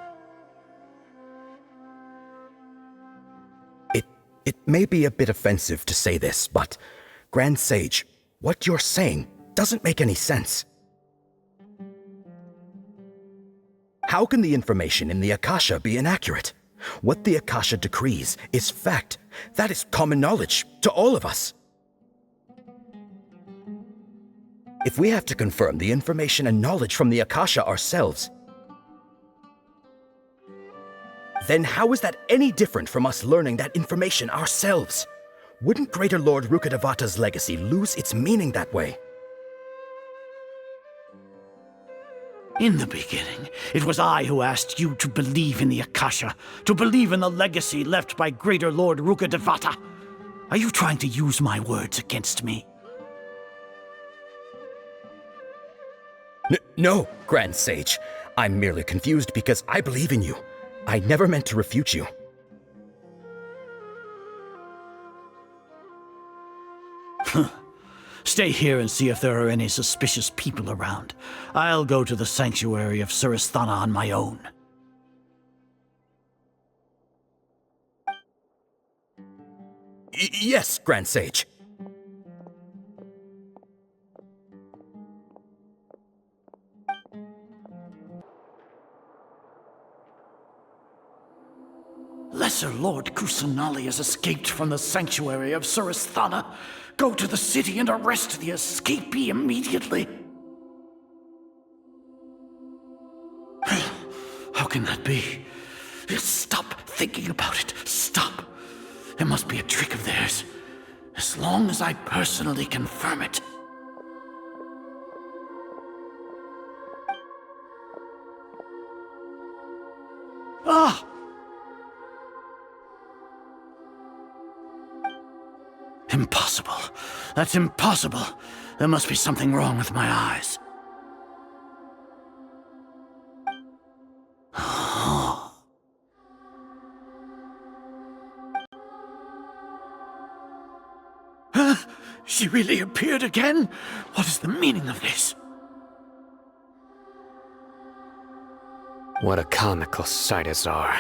It may be a bit offensive to say this, but Grand Sage, what you're saying doesn't make any sense. How can the information in the Akasha be inaccurate? What the Akasha decrees is fact. That is common knowledge to all of us. If we have to confirm the information and knowledge from the Akasha ourselves, then how is that any different from us learning that information ourselves? Wouldn't Greater Lord Rukkhadevata's legacy lose its meaning that way? In the beginning, it was I who asked you to believe in the Akasha, to believe in the legacy left by Greater Lord Rukkhadevata. Are you trying to use my words against me? No, Grand Sage. I'm merely confused because I believe in you. I never meant to refute you. Stay here and see if there are any suspicious people around. I'll go to the sanctuary of Surasthana on my own. Yes, Grand Sage. Lesser Lord Kusanali has escaped from the sanctuary of Surasthana. Go to the city and arrest the escapee immediately. How can that be? Stop thinking about it. Stop. It must be a trick of theirs. As long as I personally confirm it. Ah! Impossible. That's impossible. There must be something wrong with my eyes. She really appeared again? What is the meaning of this? What a comical sight, Azar.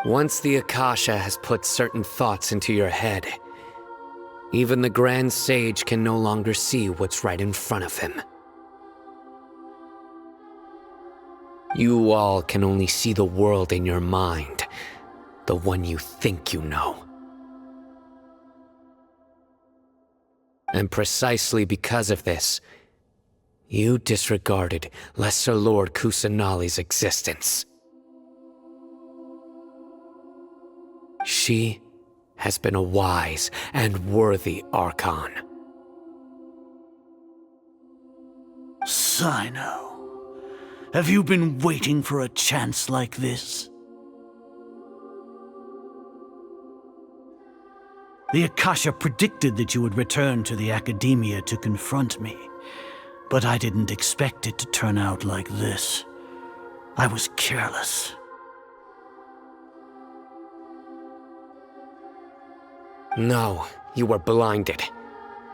Once the Akasha has put certain thoughts into your head, even the Grand Sage can no longer see what's right in front of him. You all can only see the world in your mind, the one you think you know. And precisely because of this, you disregarded Lesser Lord Kusanali's existence. She has been a wise and worthy Archon. Sino, have you been waiting for a chance like this? The Akasha predicted that you would return to the Academia to confront me, but I didn't expect it to turn out like this. I was careless. No, you were blinded.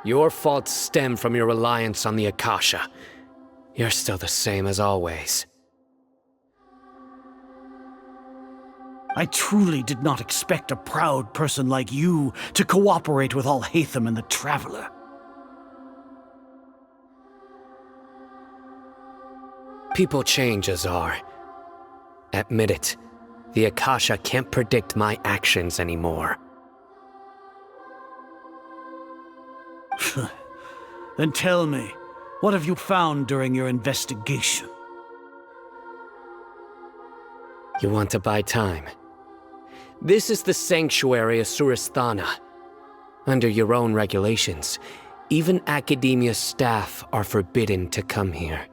Your faults stem from your reliance on the Akasha. You're still the same as always. I truly did not expect a proud person like you to cooperate with Alhaitham and the Traveler. People change, Azar. Admit it. The Akasha can't predict my actions anymore. Then tell me, what have you found during your investigation? You want to buy time? This is the sanctuary of Surasthana. Under your own regulations, even Academia staff are forbidden to come here.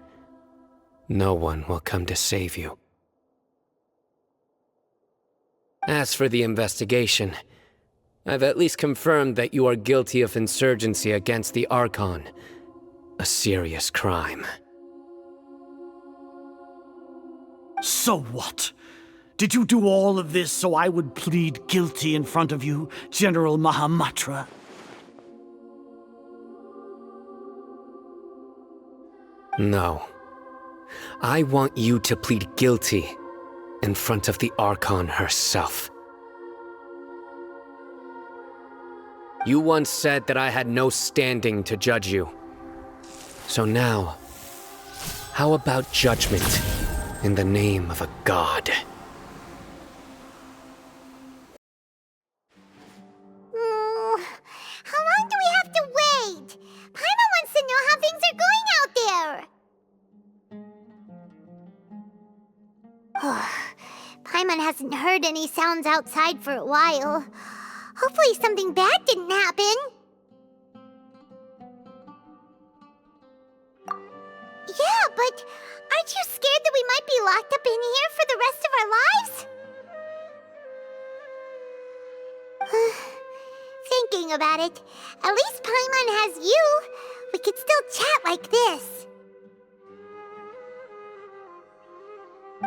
No one will come to save you. As for the investigation, I've at least confirmed that you are guilty of insurgency against the Archon. A serious crime. So what? Did you do all of this so I would plead guilty in front of you, General Mahamatra? No. I want you to plead guilty in front of the Archon herself. You once said that I had no standing to judge you. So now, how about judgment in the name of a god? How long do we have to wait? Paimon wants to know how things are going out there. Paimon hasn't heard any sounds outside for a while. Hopefully something bad didn't happen. Yeah, but aren't you scared that we might be locked up in here for the rest of our lives? Thinking about it, at least Paimon has you. We could still chat like this.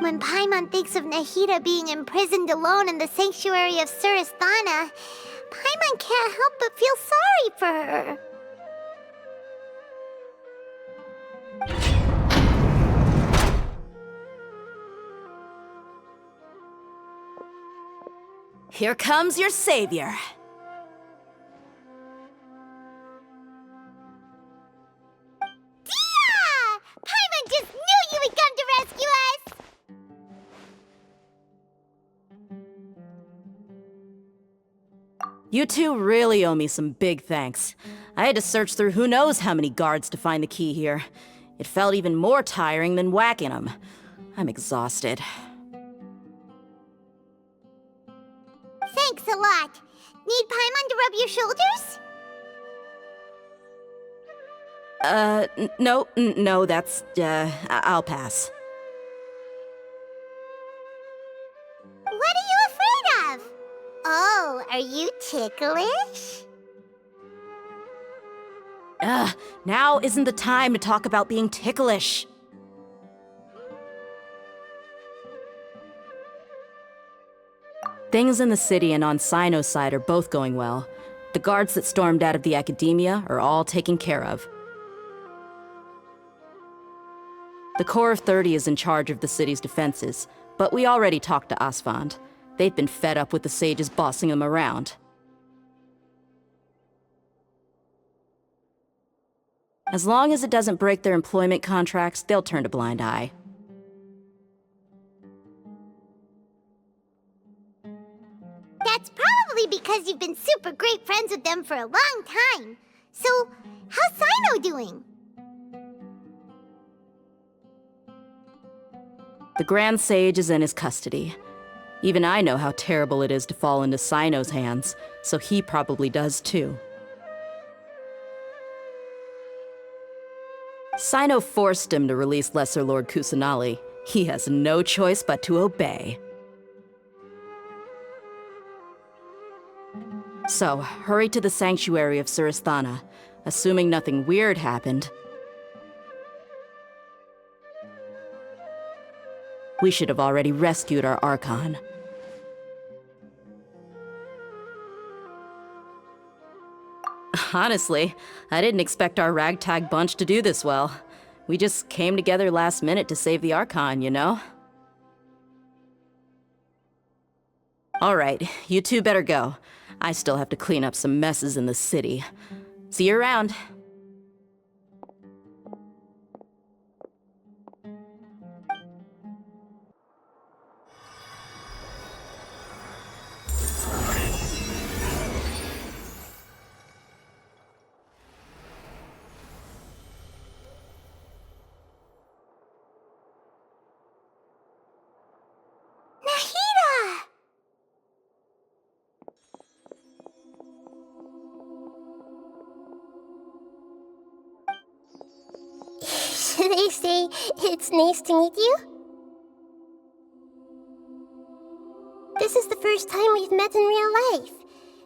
When Paimon thinks of Nahida being imprisoned alone in the sanctuary of Surasthana, Paimon can't help but feel sorry for her. Here comes your savior. Dia! Paimon just knew you would come to rescue us! You two really owe me some big thanks. I had to search through who knows how many guards to find the key here. It felt even more tiring than whacking them. I'm exhausted. Thanks a lot. Need Paimon to rub your shoulders? No, that's, I'll pass. What are you afraid of? Oh, are you ticklish? Now isn't the time to talk about being ticklish. Things in the city and on Sino's side are both going well. The guards that stormed out of the academia are all taken care of. The Corps of 30 is in charge of the city's defenses, but we already talked to Asfand. They've been fed up with the sages bossing them around. As long as it doesn't break their employment contracts, they'll turn a blind eye. That's probably because you've been super great friends with them for a long time. So, how's Sino doing? The Grand Sage is in his custody. Even I know how terrible it is to fall into Sino's hands, so he probably does too. Sino forced him to release Lesser Lord Kusanali. He has no choice but to obey. So, hurry to the sanctuary of Surasthana. Assuming nothing weird happened, we should have already rescued our Archon. Honestly, I didn't expect our ragtag bunch to do this well. We just came together last minute to save the Archon, you know? Alright, you two better go. I still have to clean up some messes in the city. See you around. Should I say it's nice to meet you? This is the first time we've met in real life.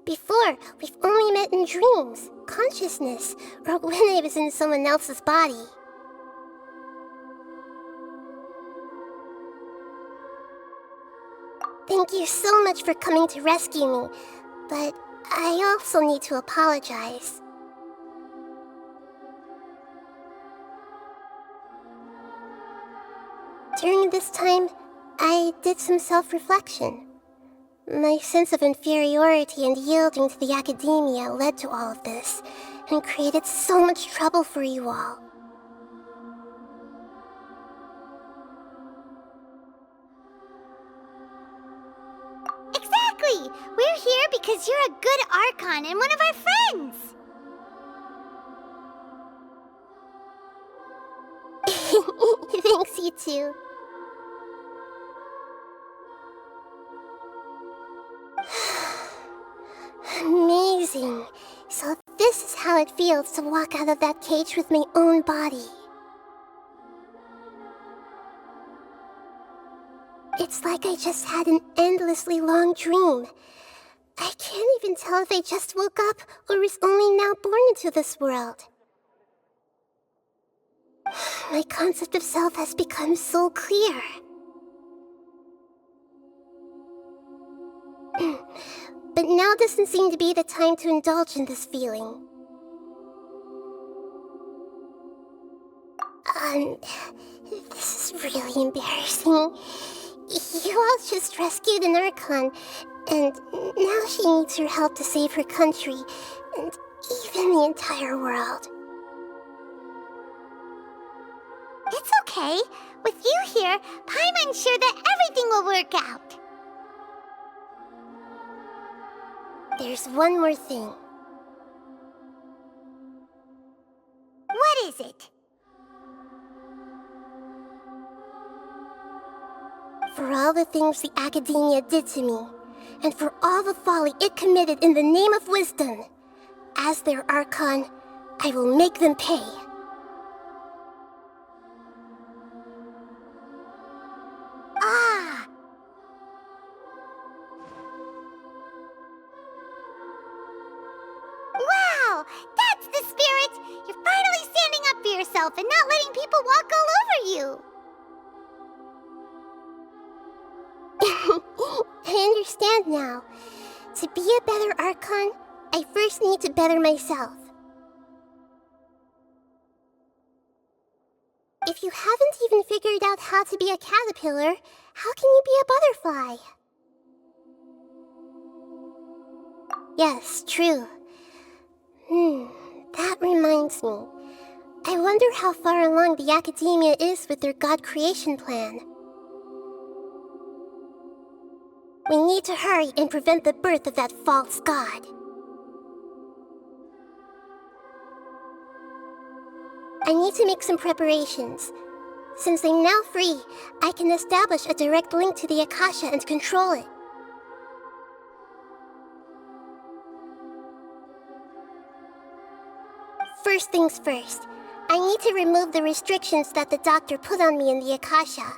Before, we've only met in dreams, consciousness, or when I was in someone else's body. Thank you so much for coming to rescue me, but I also need to apologize. During this time, I did some self-reflection. My sense of inferiority and yielding to the academia led to all of this, and created so much trouble for you all. Exactly! We're here because you're a good Archon and one of our friends! Thanks, you too. Amazing. So this is how it feels to walk out of that cage with my own body. It's like I just had an endlessly long dream. I can't even tell if I just woke up or was only now born into this world. My concept of self has become so clear. doesn't seem to be the time to indulge in this feeling. This is really embarrassing. You all just rescued an Archon, and now she needs your help to save her country, and even the entire world. It's okay. With you here, Paimon's sure that everything will work out. There's one more thing. What is it? For all the things the Academia did to me, and for all the folly it committed in the name of wisdom, as their Archon, I will make them pay. Ah! Wow! That's the spirit! You're finally standing up for yourself and not letting people walk all over you! I understand now. To be a better Archon, I first need to better myself. If you haven't even figured out how to be a caterpillar, how can you be a butterfly? Yes, true. That reminds me. I wonder how far along the Academia is with their God creation plan. We need to hurry and prevent the birth of that false god. I need to make some preparations. Since I'm now free, I can establish a direct link to the Akasha and control it. First things first, I need to remove the restrictions that the doctor put on me in the Akasha.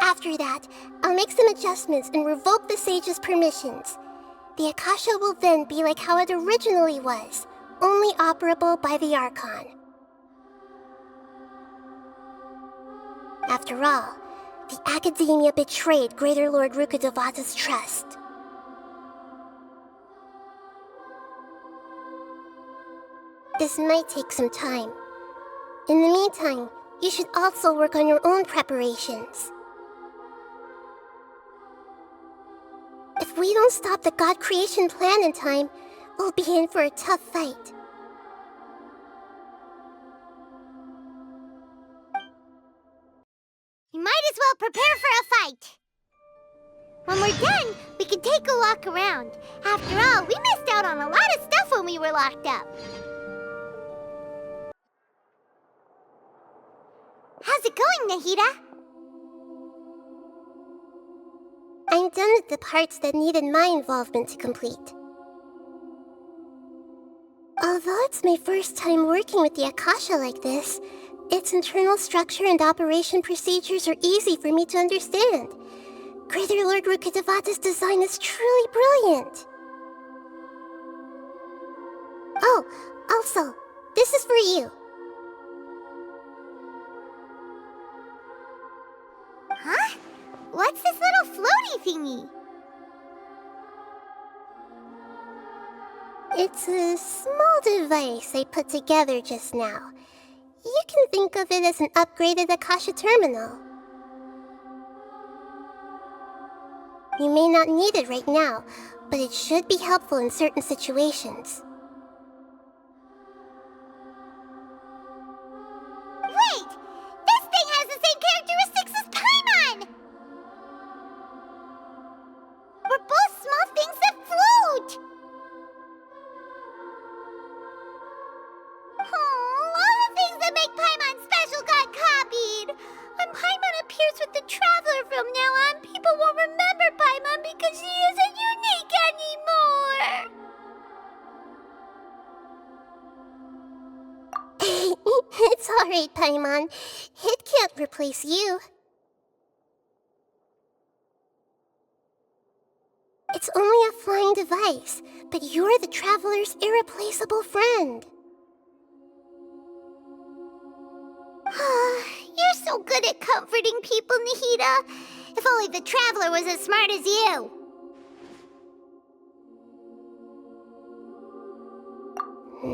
After that, I'll make some adjustments and revoke the sage's permissions. The Akasha will then be like how it originally was, only operable by the Archon. After all, the Academia betrayed Greater Lord Rukkhadevata's trust. This might take some time. In the meantime, you should also work on your own preparations. If we don't stop the God creation plan in time, we'll be in for a tough fight. You might as well prepare for a fight. When we're done, we can take a walk around. After all, we missed out on a lot of stuff when we were locked up. How's it going, Nahida? I'm done with the parts that needed my involvement to complete. Although it's my first time working with the Akasha like this, its internal structure and operation procedures are easy for me to understand. Greater Lord Rukkhadevata's design is truly brilliant. Oh, also, this is for you. Huh? What's this little floaty thingy? It's a small device I put together just now. You can think of it as an upgraded Akasha terminal. You may not need it right now, but it should be helpful in certain situations. Wait! This thing has the same characteristics as Paimon! We're both small things that float! Oh, all the things that make Paimon special got copied! When Paimon appears with the Traveler from now on, people won't remember Paimon because she isn't unique anymore! It's alright, Paimon. It can't replace you. It's only a flying device, but you're the Traveler's irreplaceable friend. You're so good at comforting people, Nahida. If only the Traveler was as smart as you.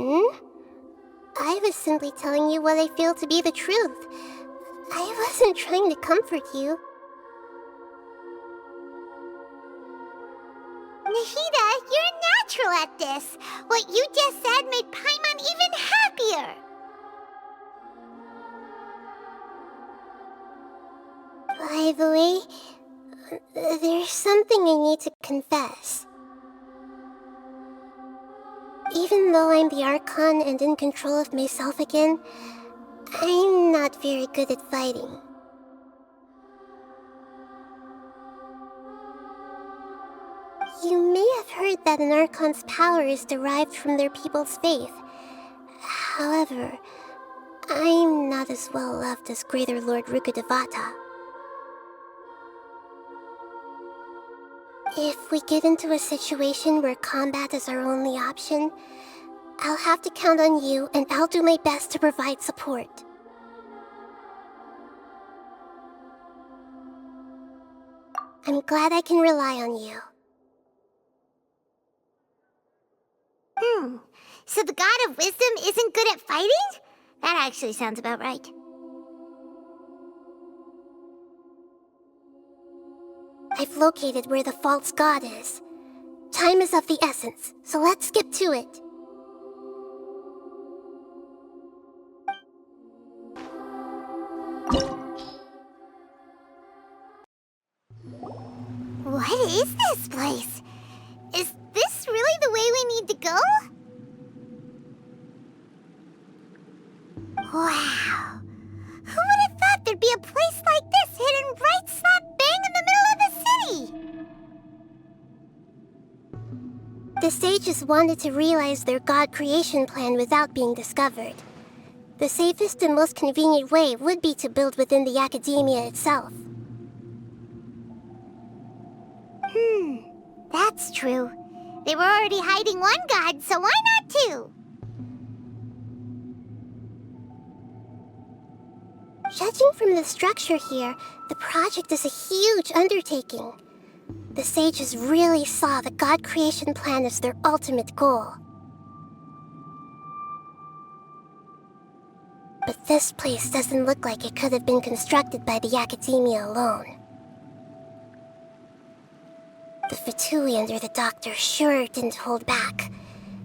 I was simply telling you what I feel to be the truth. I wasn't trying to comfort you. Nahida, you're a natural at this. What you just said made Paimon even happier. By the way, there's something I need to confess. Even though I'm the Archon and in control of myself again, I'm not very good at fighting. You may have heard that an Archon's power is derived from their people's faith. However, I'm not as well loved as Greater Lord Rukkhadevata. If we get into a situation where combat is our only option, I'll have to count on you, and I'll do my best to provide support. I'm glad I can rely on you. So the God of Wisdom isn't good at fighting? That actually sounds about right. I've located where the false god is. Time is of the essence, so let's skip to it. What is this place? Is this really the way we need to go? Wow. Who would have thought there'd be a place like this hidden right slap bang in the middle of the city? The sages wanted to realize their god creation plan without being discovered. The safest and most convenient way would be to build within the academia itself. That's true. They were already hiding one god, so why not two? Judging from the structure here, the project is a huge undertaking. The sages really saw the god creation plan as their ultimate goal. But this place doesn't look like it could have been constructed by the academia alone. The Fatui under the Doctor sure didn't hold back.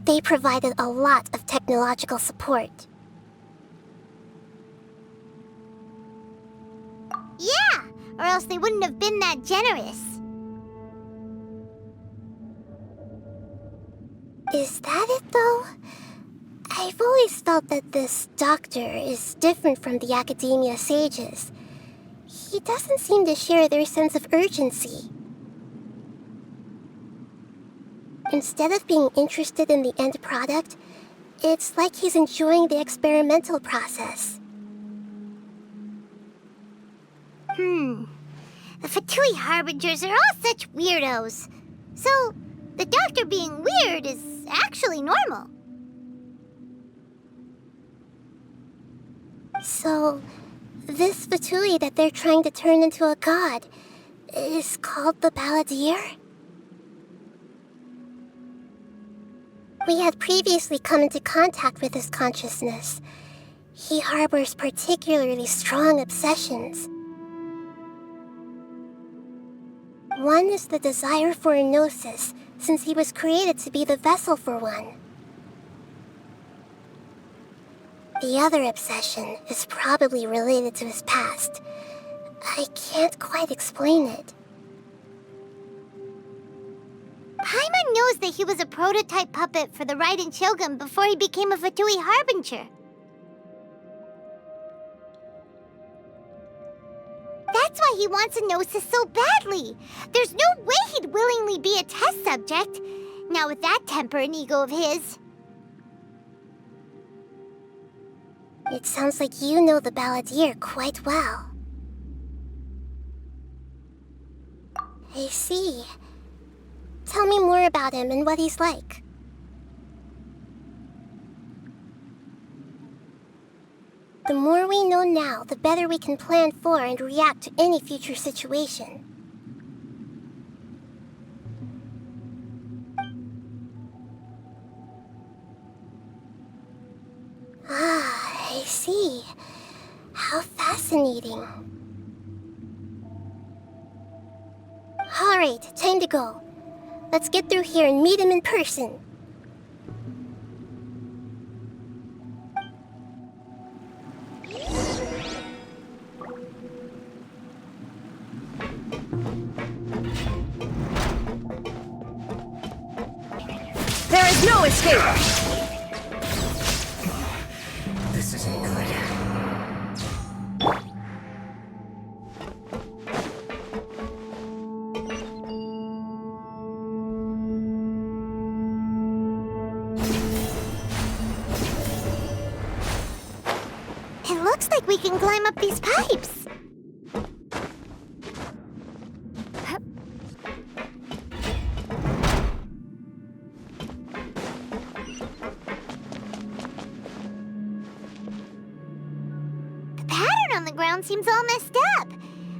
They provided a lot of technological support. Yeah, or else they wouldn't have been that generous. Is that it, though? I've always felt that this Doctor is different from the Academia sages. He doesn't seem to share their sense of urgency. Instead of being interested in the end product, it's like he's enjoying the experimental process. The Fatui Harbingers are all such weirdos. So, the Doctor being weird is actually normal. So, this Fatui that they're trying to turn into a god is called the Balladeer? We had previously come into contact with his consciousness. He harbors particularly strong obsessions. One is the desire for a gnosis, since he was created to be the vessel for one. The other obsession is probably related to his past. I can't quite explain it. Paimon knows that he was a prototype puppet for the Raiden Shogun before he became a Fatui Harbinger. That's why he wants a gnosis so badly. There's no way he'd willingly be a test subject. Not with that temper and ego of his. It sounds like you know the Balladeer quite well. I see. Tell me more about him and what he's like. The more we know now, the better we can plan for and react to any future situation. I see. How fascinating. Alright, time to go. Let's get through here and meet him in person. There is no escape! This isn't good. It looks like we can climb up these pipes. The pattern on the ground seems all messed up.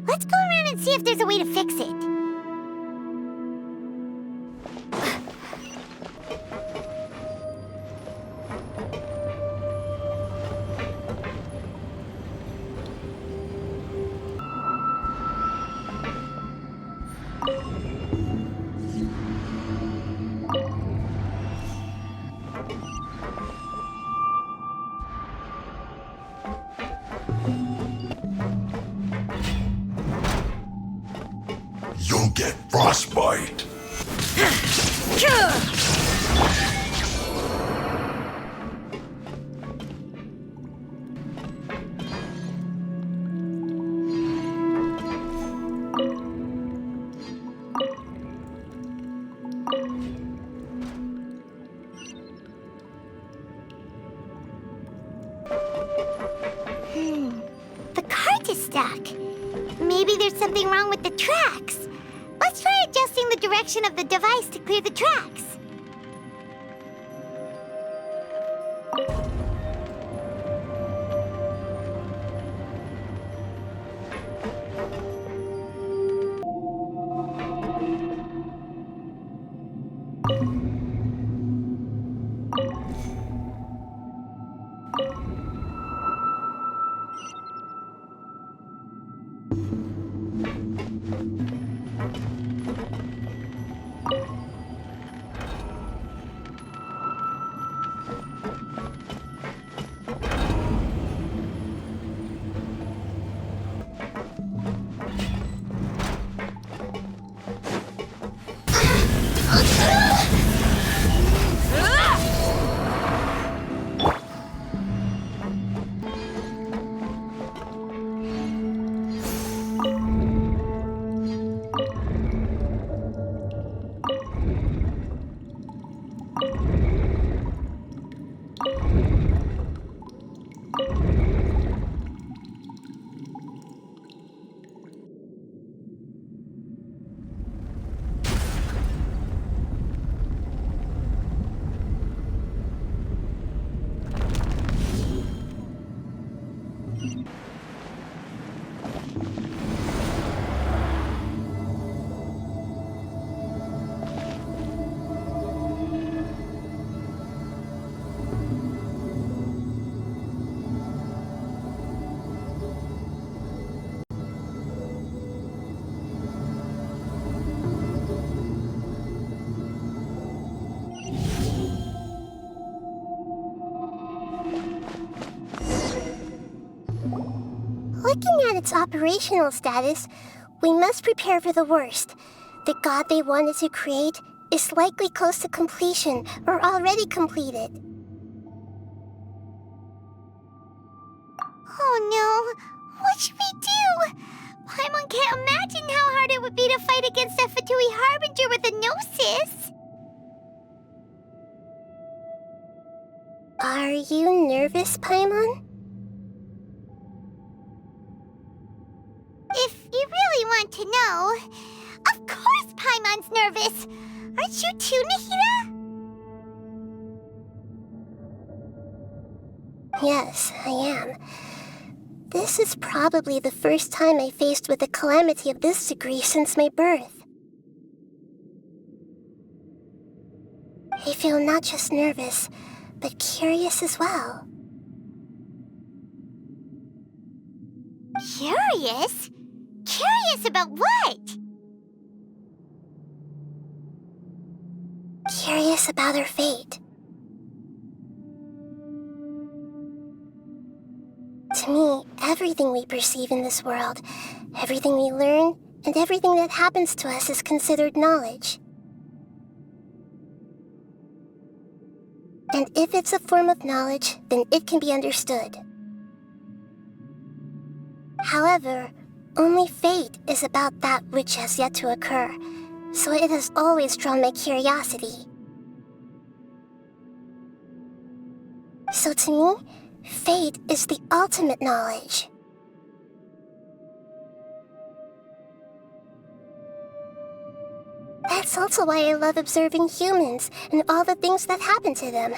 Let's go around and see if there's a way to fix it. You'll get frostbite. The cart is stuck. Maybe there's something wrong with the tracks. Let's try adjusting the direction of the device to clear the tracks. Looking at its operational status, we must prepare for the worst. The god they wanted to create is likely close to completion or already completed. Oh no! What should we do? Paimon can't imagine how hard it would be to fight against a Fatui Harbinger with a Gnosis! Are you nervous, Paimon? If you really want to know, of course Paimon's nervous! Aren't you too, Nahida? Yes, I am. This is probably the first time I faced with a calamity of this degree since my birth. I feel not just nervous, but curious as well. Curious? Curious about what? Curious about her fate. To me, everything we perceive in this world, everything we learn, and everything that happens to us is considered knowledge. And if it's a form of knowledge, then it can be understood. However, only fate is about that which has yet to occur, so it has always drawn my curiosity. So to me, fate is the ultimate knowledge. That's also why I love observing humans and all the things that happen to them.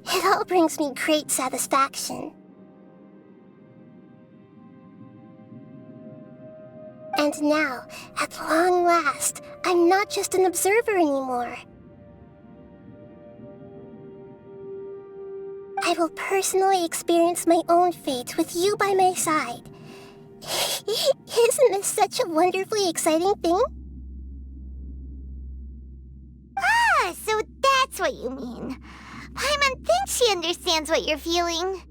It all brings me great satisfaction. And now, at long last, I'm not just an observer anymore. I will personally experience my own fate with you by my side. Isn't this such a wonderfully exciting thing? Ah, so that's what you mean. Paimon thinks she understands what you're feeling.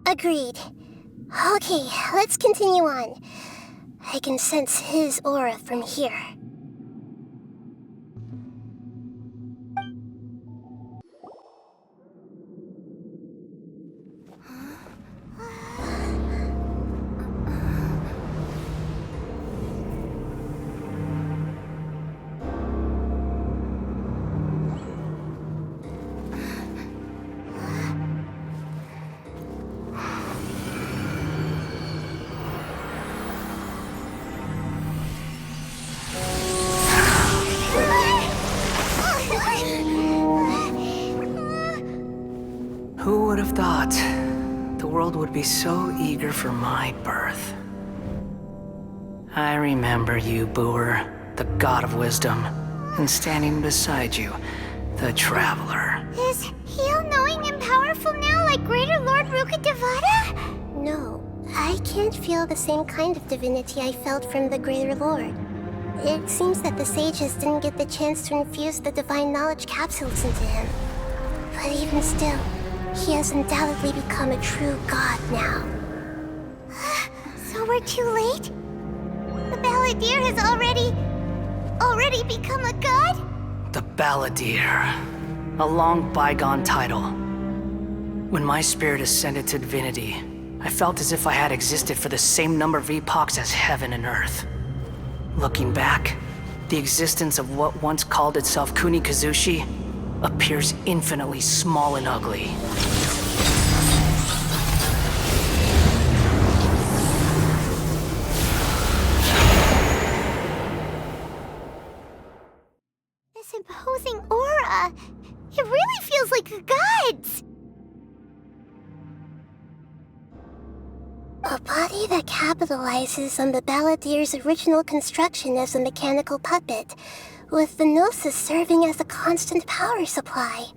Agreed. Okay, let's continue on. I can sense his aura from here. Who would have thought the world would be so eager for my birth? I remember you, Booer, the god of wisdom, and standing beside you, the traveler. Is he all-knowing and powerful now like Greater Lord Rukkhadevata? No, I can't feel the same kind of divinity I felt from the Greater Lord. It seems that the sages didn't get the chance to infuse the divine knowledge capsules into him. But even still, he has undoubtedly become a true god now. So we're too late? The Balladeer has already become a god? The Balladeer. A long bygone title. When my spirit ascended to divinity, I felt as if I had existed for the same number of epochs as heaven and earth. Looking back, the existence of what once called itself Kunikazushi appears infinitely small and ugly. This imposing aura, it really feels like the gods! A body that capitalizes on the Balladeer's original construction as a mechanical puppet, with the Gnoses serving as a constant power supply.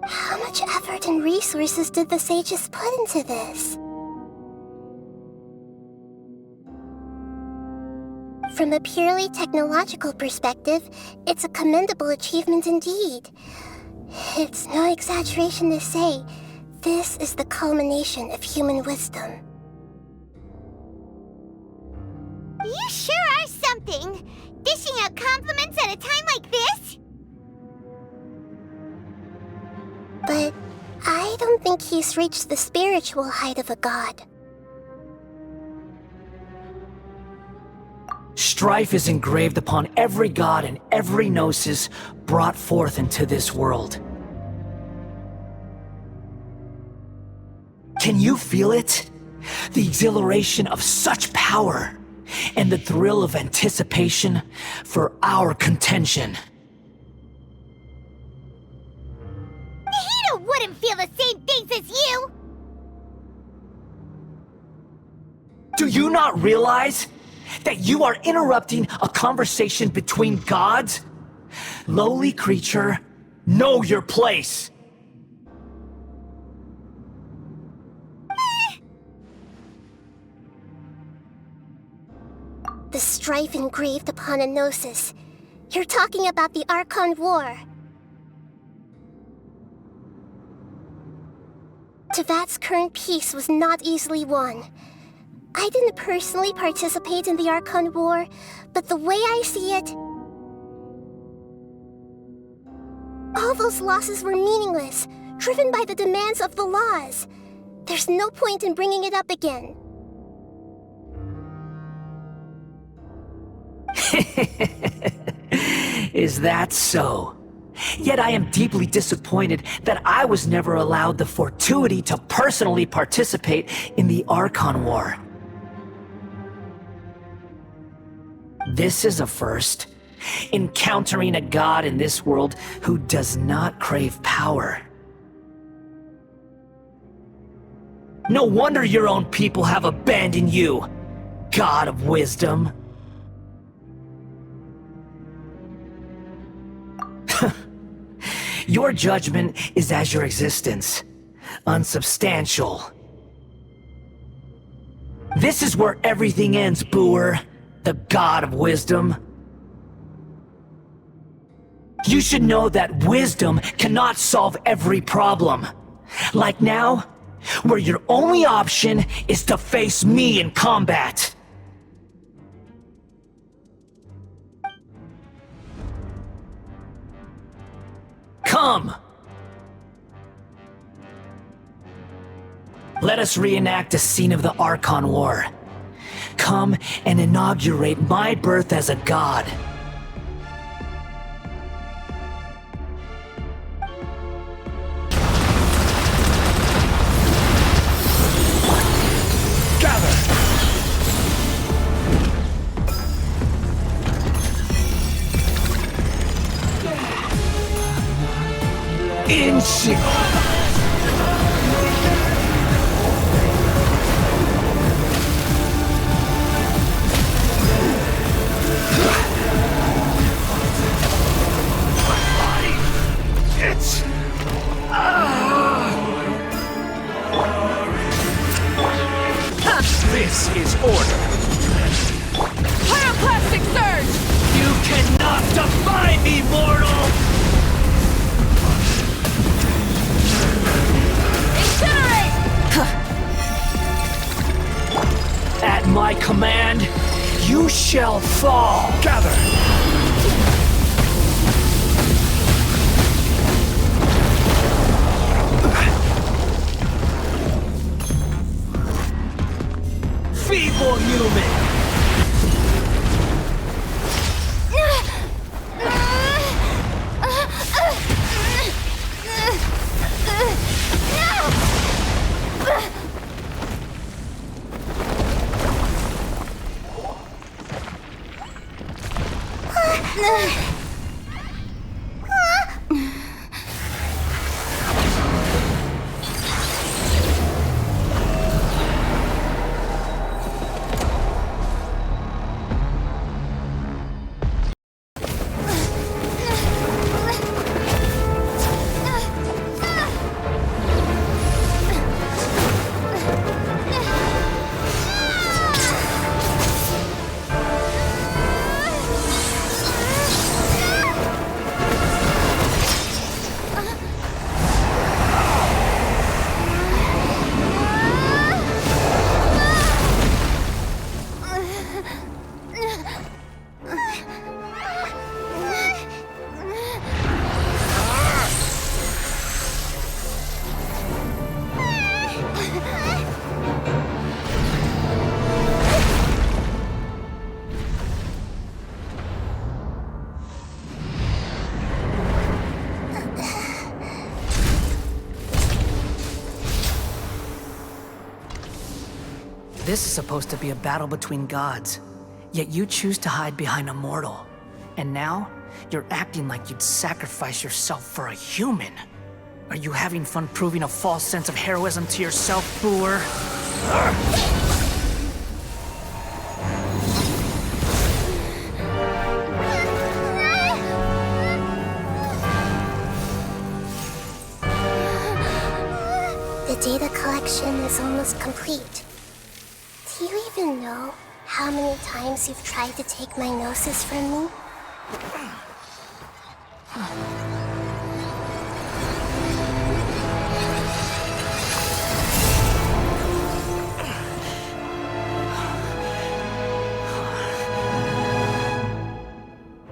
How much effort and resources did the sages put into this? From a purely technological perspective, it's a commendable achievement indeed. It's no exaggeration to say, this is the culmination of human wisdom. You sure are something! Dishing out compliments at a time like this? But I don't think he's reached the spiritual height of a god. Strife is engraved upon every god and every Gnosis brought forth into this world. Can you feel it? The exhilaration of such power, and the thrill of anticipation for our contention. Nahida wouldn't feel the same things as you! Do you not realize that you are interrupting a conversation between gods? Lowly creature, know your place! the strife engraved upon a Gnosis. You're talking about the Archon War. Tevat's current peace was not easily won. I didn't personally participate in the Archon War, but the way I see it, all those losses were meaningless, driven by the demands of the laws. There's no point in bringing it up again. Is that so? Yet I am deeply disappointed that I was never allowed the fortuity to personally participate in the Archon War. This is a first. Encountering a god in this world who does not crave power. No wonder your own people have abandoned you, God of Wisdom. Your judgment is as your existence, unsubstantial. This is where everything ends, Booer, the God of Wisdom. You should know that wisdom cannot solve every problem. Like now, where your only option is to face me in combat. Come! Let us reenact a scene of the Archon War. Come and inaugurate my birth as a god. This is order. Pyroclastic surge! You cannot defy me, mortal! Incinerate! At my command, you shall fall. Gather! Feeble human! This is supposed to be a battle between gods, yet you choose to hide behind a mortal. And now, you're acting like you'd sacrifice yourself for a human. Are you having fun proving a false sense of heroism to yourself, Booer? The data collection is almost complete. Do you even know how many times you've tried to take my gnosis from me?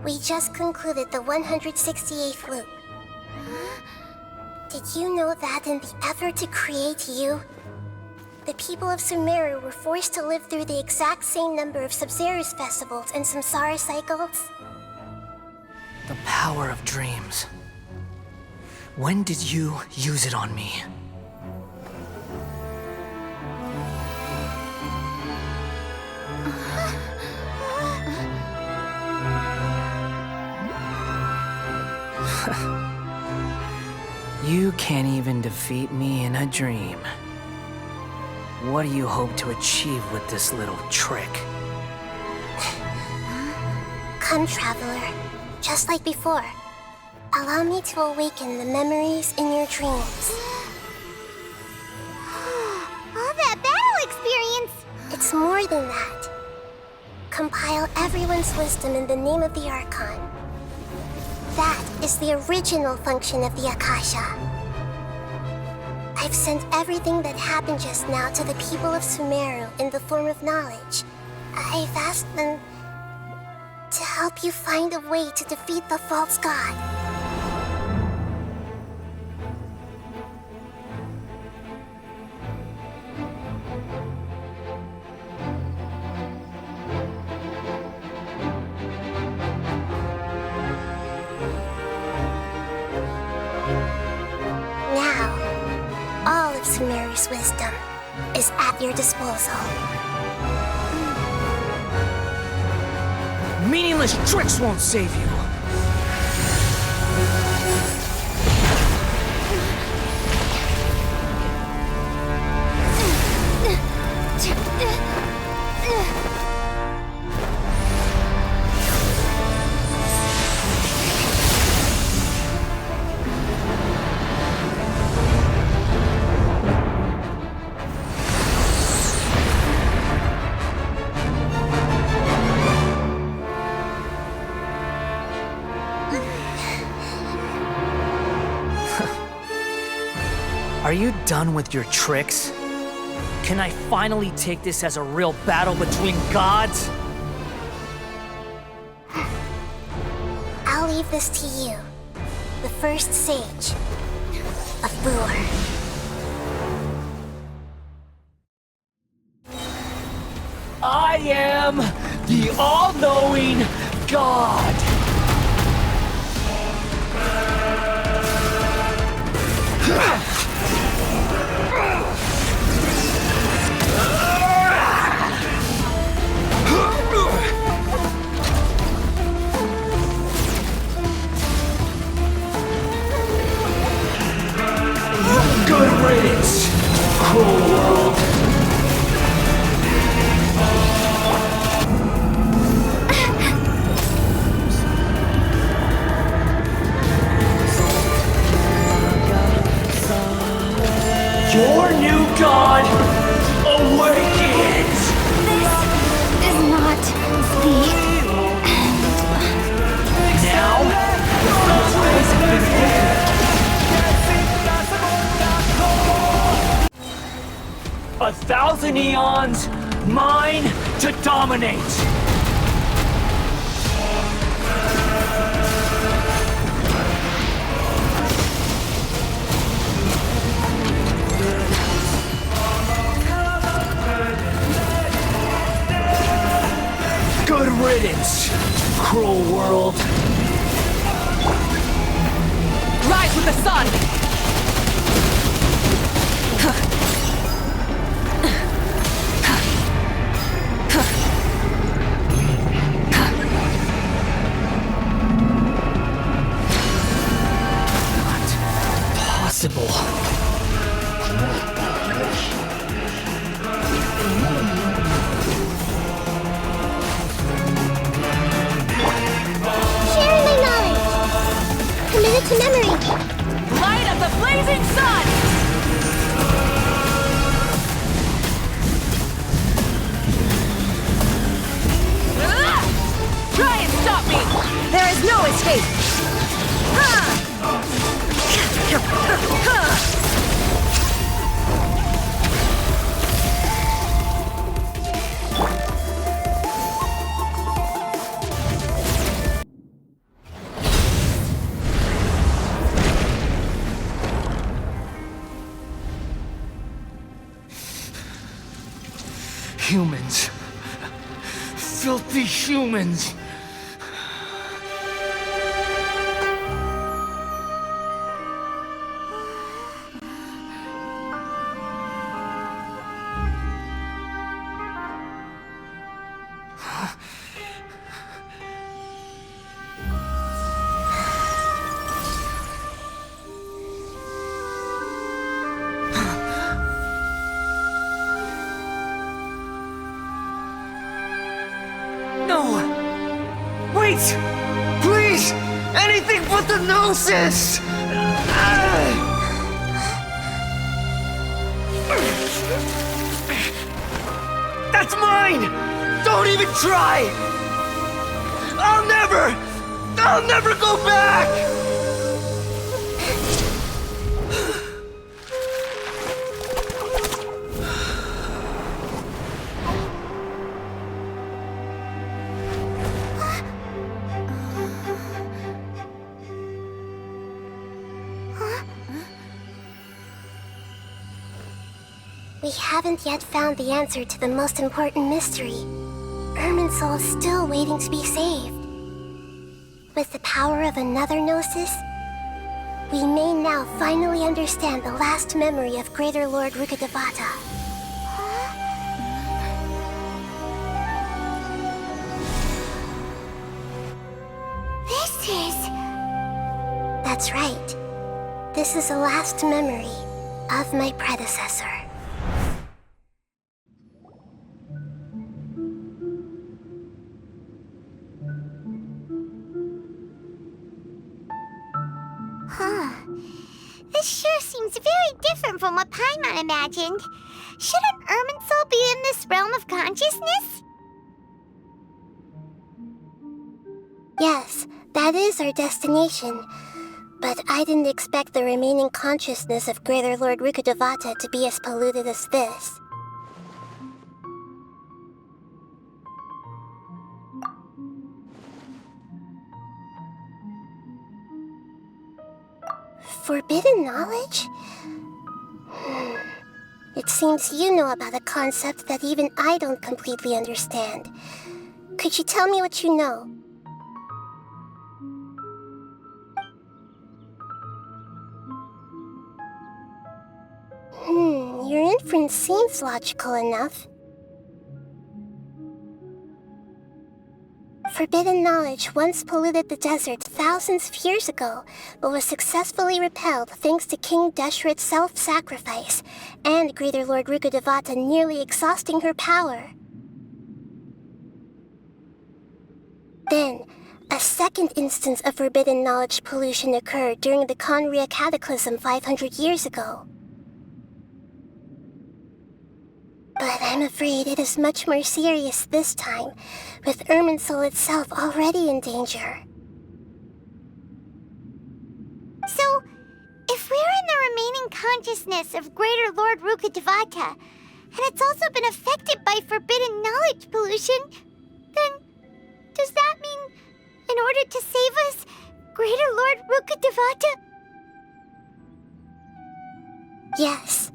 We just concluded the 168th loop. Did you know that in the effort to create you, the people of Sumeru were forced to live through the exact same number of Sub-Zerus festivals and Samsara cycles? The power of dreams. When did you use it on me? You can't even defeat me in a dream. What do you hope to achieve with this little trick? Come, Traveler. Just like before. Allow me to awaken the memories in your dreams. All that battle experience! It's more than that. Compile everyone's wisdom in the name of the Archon. That is the original function of the Akasha. I've sent everything that happened just now to the people of Sumeru in the form of knowledge. I've asked them to help you find a way to defeat the false god. Sumeru's wisdom is at your disposal. Meaningless tricks won't save you. Are you done with your tricks? Can I finally take this as a real battle between gods? I'll leave this to you, the first sage of Boor. I am the all-knowing God! Good riddance, cruel world. Your new god awakens! This is not the end. Now, the 1,000 eons, mine to dominate! Good riddance, cruel world. Rise with the sun! Possible. Sharing my knowledge. Committed to memory. Light of the blazing sun! Humans. Filthy humans. Please! Anything but the Gnosis! That's mine! Don't even try! I'll never go back! We haven't yet found the answer to the most important mystery. Irminsul is still waiting to be saved. With the power of another Gnosis, we may now finally understand the last memory of Greater Lord Rukkhadevata. That's right. This is the last memory of my predecessor. This sure seems very different from what Paimon imagined. Shouldn't Irminsul be in this realm of consciousness? Yes, that is our destination. But I didn't expect the remaining consciousness of Greater Lord Rukkhadevata to be as polluted as this. Forbidden knowledge? It seems you know about a concept that even I don't completely understand. Could you tell me what you know? Your inference seems logical enough. Forbidden knowledge once polluted the desert thousands of years ago, but was successfully repelled thanks to King Deshret's self-sacrifice, and Greater Lord Rukkhadevata nearly exhausting her power. Then, a second instance of forbidden knowledge pollution occurred during the Conria Cataclysm 500 years ago. But I'm afraid it is much more serious this time, with Irminsul itself already in danger. So, if we're in the remaining consciousness of Greater Lord Rukkhadevata, and it's also been affected by forbidden knowledge pollution, then does that mean, in order to save us, Greater Lord Rukkhadevata? Yes.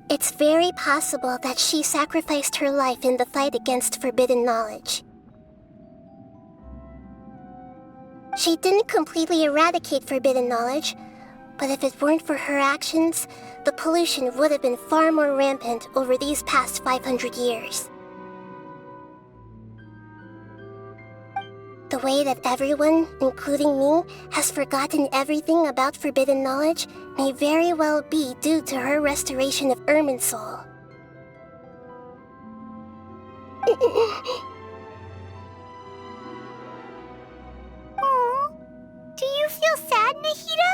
It's very possible that she sacrificed her life in the fight against forbidden knowledge. She didn't completely eradicate forbidden knowledge, but if it weren't for her actions, the pollution would have been far more rampant over these past 500 years. The way that everyone, including me, has forgotten everything about forbidden knowledge may very well be due to her restoration of Irminsul. Aww. Do you feel sad, Nahida?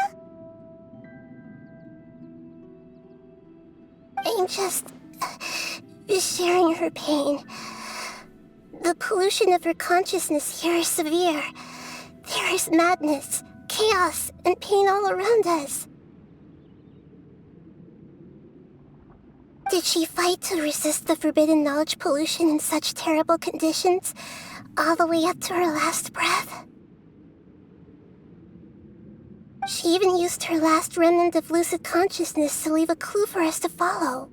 I'm just sharing her pain. The pollution of her consciousness here is severe. There is madness, chaos, and pain all around us. Did she fight to resist the forbidden knowledge pollution in such terrible conditions, all the way up to her last breath? She even used her last remnant of lucid consciousness to leave a clue for us to follow.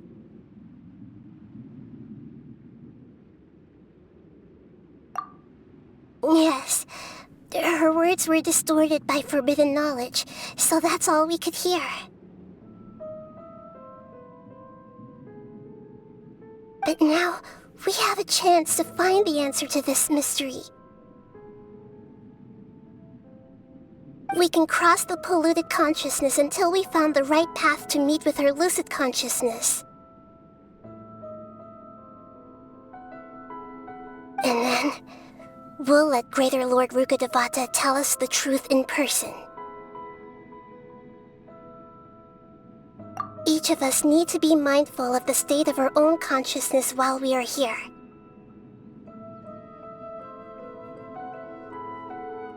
Yes. Her words were distorted by forbidden knowledge, so that's all we could hear. But now, we have a chance to find the answer to this mystery. We can cross the polluted consciousness until we found the right path to meet with her lucid consciousness. And then, we'll let Greater Lord Rukkhadevata tell us the truth in person. Each of us need to be mindful of the state of our own consciousness while we are here.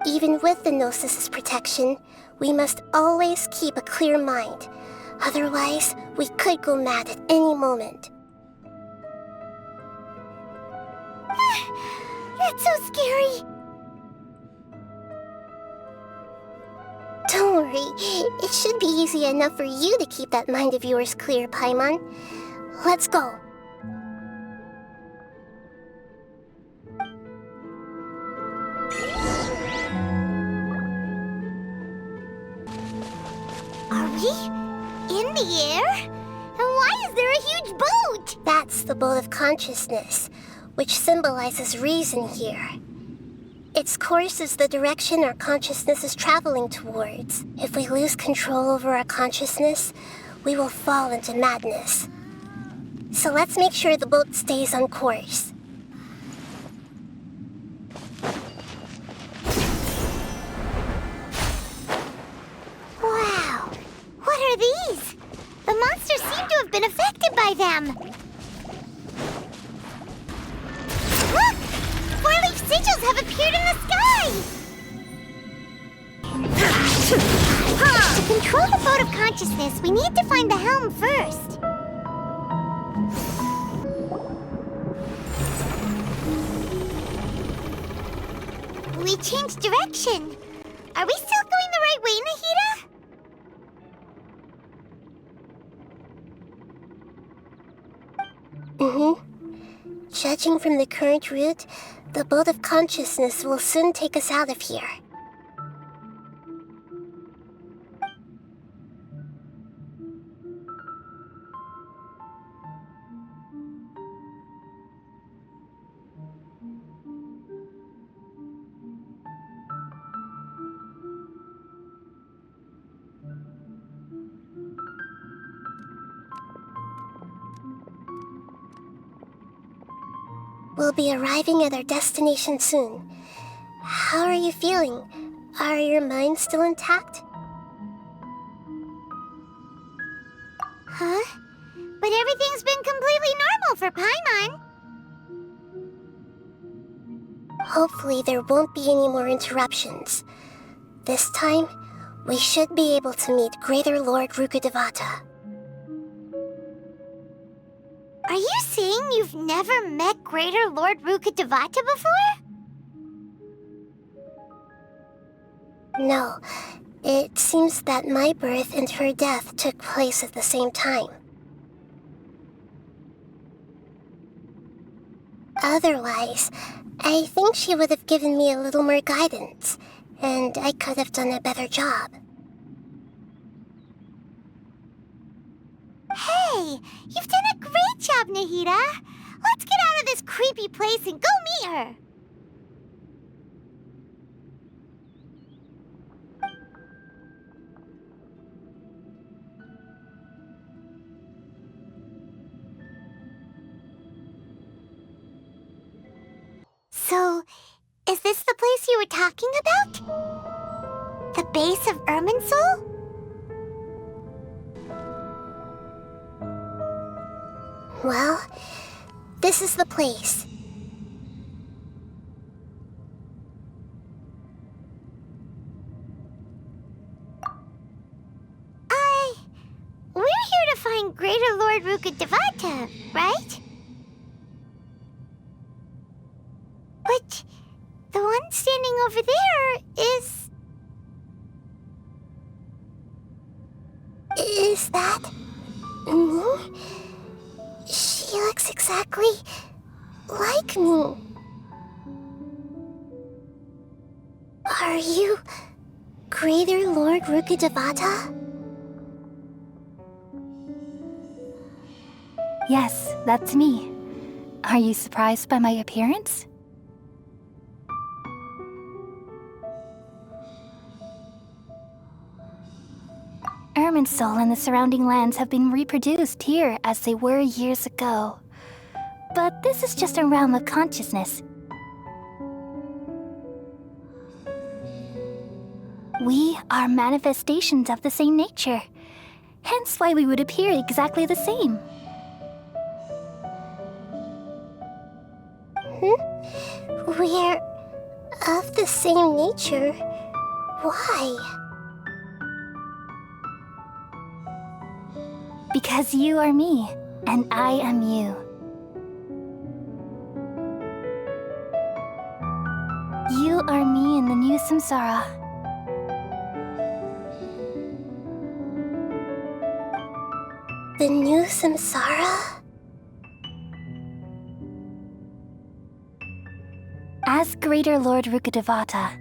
Even with the Gnosis' protection, we must always keep a clear mind. Otherwise, we could go mad at any moment. That's so scary. Don't worry, it should be easy enough for you to keep that mind of yours clear, Paimon. Let's go. Are we in the air? And why is there a huge boat? That's the boat of consciousness, which symbolizes reason here. Its course is the direction our consciousness is traveling towards. If we lose control over our consciousness, we will fall into madness. So let's make sure the boat stays on course. Wow! What are these? The monsters seem to have been affected by them. Look! Four-leaf sigils have appeared in the sky! To control the boat of consciousness, we need to find the helm first. We changed direction. Are we still going the right way, Nahida? Judging from the current route, the boat of consciousness will soon take us out of here. We'll be arriving at our destination soon. How are you feeling? Are your minds still intact? Huh? But everything's been completely normal for Paimon. Hopefully there won't be any more interruptions. This time, we should be able to meet Greater Lord Rukkhadevata. Are you saying you've never met Greater Lord Rukkhadevata before? No. It seems that my birth and her death took place at the same time. Otherwise, I think she would have given me a little more guidance, and I could have done a better job. Hey, you've done a great job, Nahida. Let's get out of this creepy place and go meet her. So, is this the place you were talking about? The base of Irminsul? Well, this is the place. We're here to find Greater Lord Rukkhadevata, right? But the one standing over there is... Is that... me? She looks exactly like me. Are you Greater Lord Rukkhadevata? Yes, that's me. Are you surprised by my appearance? Irminsul and the surrounding lands have been reproduced here as they were years ago. But this is just a realm of consciousness. We are manifestations of the same nature, hence why we would appear exactly the same. We're of the same nature. Why? Because you are me, and I am you. You are me in the new samsara. The new samsara? As Greater Lord Rukkhadevata,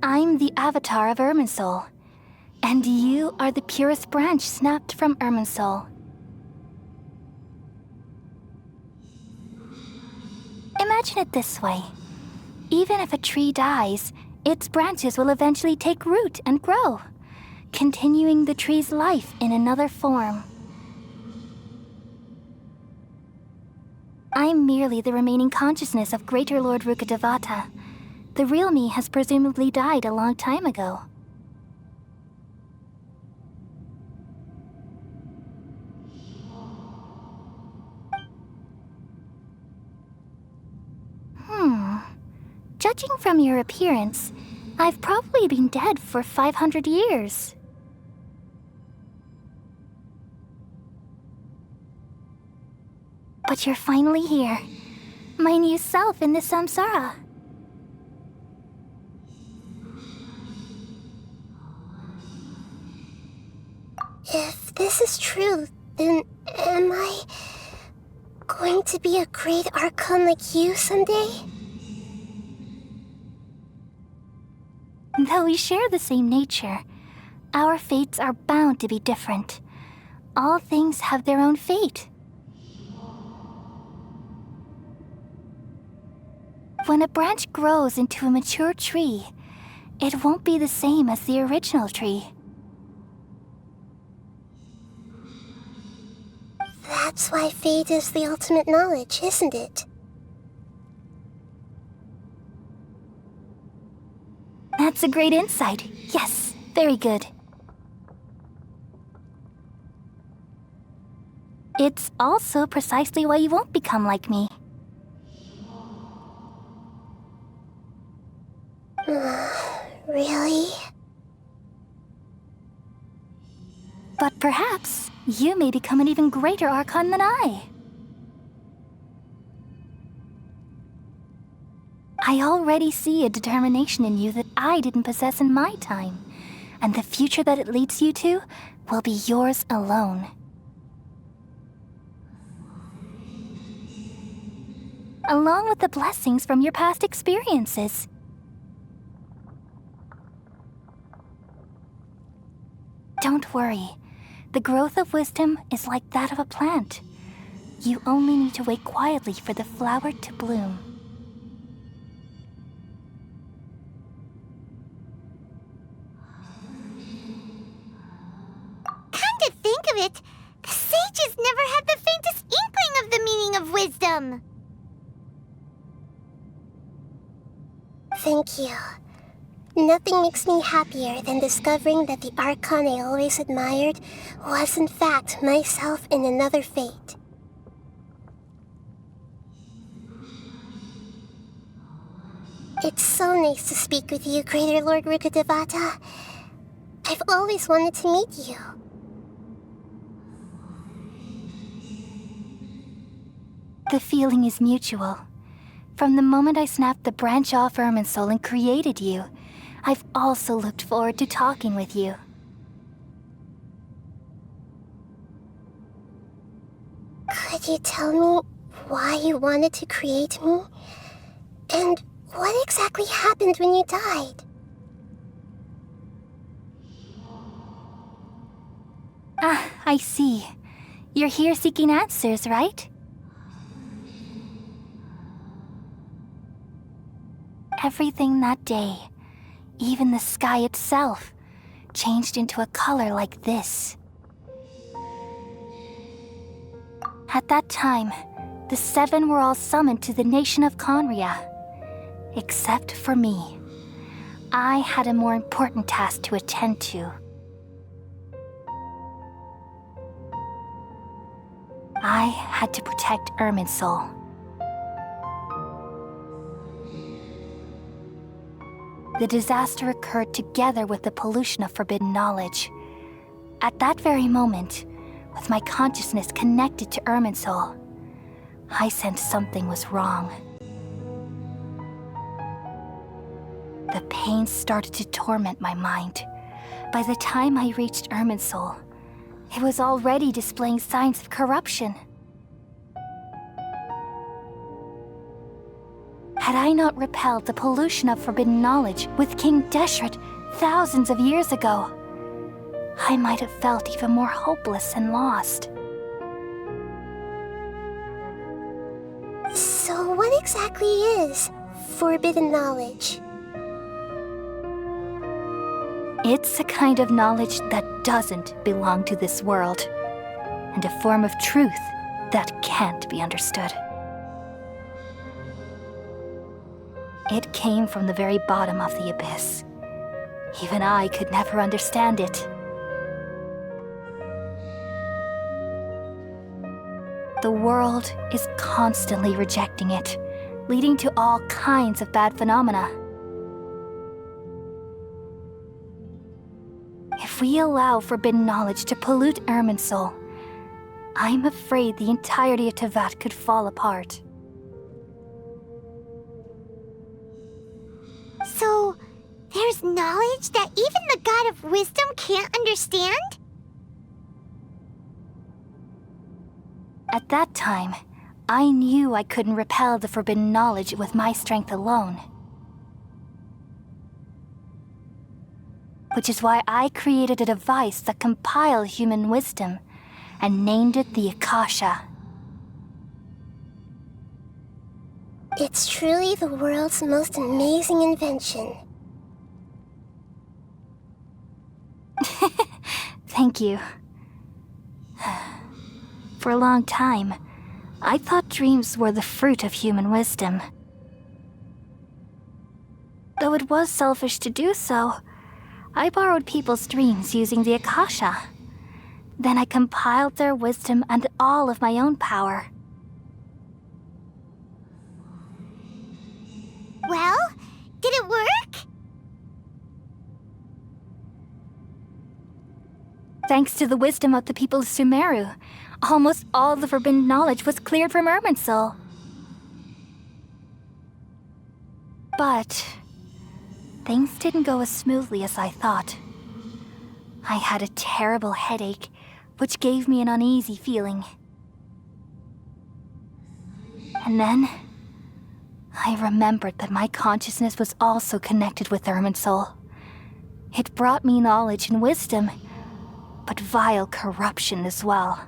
I'm the avatar of Irminsul, and you are the purest branch snapped from Irminsul. Imagine it this way. Even if a tree dies, its branches will eventually take root and grow, continuing the tree's life in another form. I'm merely the remaining consciousness of Greater Lord Rukkhadevata. The real me has presumably died a long time ago. Judging from your appearance, I've probably been dead for 500 years. But you're finally here. My new self in the samsara. If this is true, then am I going to be a great Archon like you someday? Though we share the same nature, our fates are bound to be different. All things have their own fate. When a branch grows into a mature tree, it won't be the same as the original tree. That's why fate is the ultimate knowledge, isn't it? That's a great insight. Yes, very good. It's also precisely why you won't become like me. Really? But perhaps you may become an even greater Archon than I. I already see a determination in you that I didn't possess in my time, and the future that it leads you to will be yours alone. Along with the blessings from your past experiences. Don't worry. The growth of wisdom is like that of a plant. You only need to wait quietly for the flower to bloom. Come to think of it, the sages never had the faintest inkling of the meaning of wisdom. Thank you. Nothing makes me happier than discovering that the Archon I always admired was in fact myself in another fate. It's so nice to speak with you, Greater Lord Rukkhadevata. I've always wanted to meet you. The feeling is mutual. From the moment I snapped the branch off Irminsul and created you, I've also looked forward to talking with you. Could you tell me why you wanted to create me? And what exactly happened when you died? I see. You're here seeking answers, right? Everything that day, even the sky itself, changed into a color like this. At that time, the 7 were all summoned to the nation of Conria. Except for me. I had a more important task to attend to. I had to protect Irminsul. The disaster occurred together with the pollution of forbidden knowledge. At that very moment, with my consciousness connected to Irminsul, I sensed something was wrong. The pain started to torment my mind. By the time I reached Irminsul, it was already displaying signs of corruption. Had I not repelled the pollution of forbidden knowledge with King Deshret thousands of years ago, I might have felt even more hopeless and lost. So what exactly is forbidden knowledge? It's a kind of knowledge that doesn't belong to this world, and a form of truth that can't be understood. It came from the very bottom of the abyss. Even I could never understand it. The world is constantly rejecting it, leading to all kinds of bad phenomena. If we allow forbidden knowledge to pollute Irminsul, I'm afraid the entirety of Teyvat could fall apart. So, there's knowledge that even the God of Wisdom can't understand? At that time, I knew I couldn't repel the forbidden knowledge with my strength alone. Which is why I created a device that compiled human wisdom and named it the Akasha. It's truly the world's most amazing invention. Thank you. For a long time, I thought dreams were the fruit of human wisdom. Though it was selfish to do so, I borrowed people's dreams using the Akasha. Then I compiled their wisdom and all of my own power. Well, did it work? Thanks to the wisdom of the people of Sumeru, almost all the forbidden knowledge was cleared from Irminsul. But things didn't go as smoothly as I thought. I had a terrible headache, which gave me an uneasy feeling. And then I remembered that my consciousness was also connected with Irminsul. It brought me knowledge and wisdom, but vile corruption as well.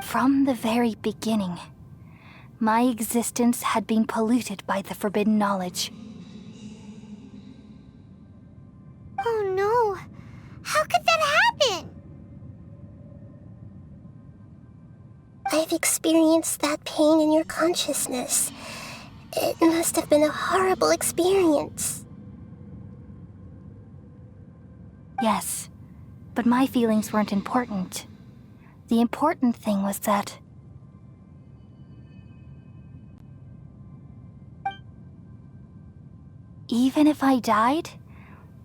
From the very beginning, my existence had been polluted by the forbidden knowledge. Oh no! How could that happen? I've experienced that pain in your consciousness. It must have been a horrible experience. Yes, but my feelings weren't important. The important thing was that even if I died,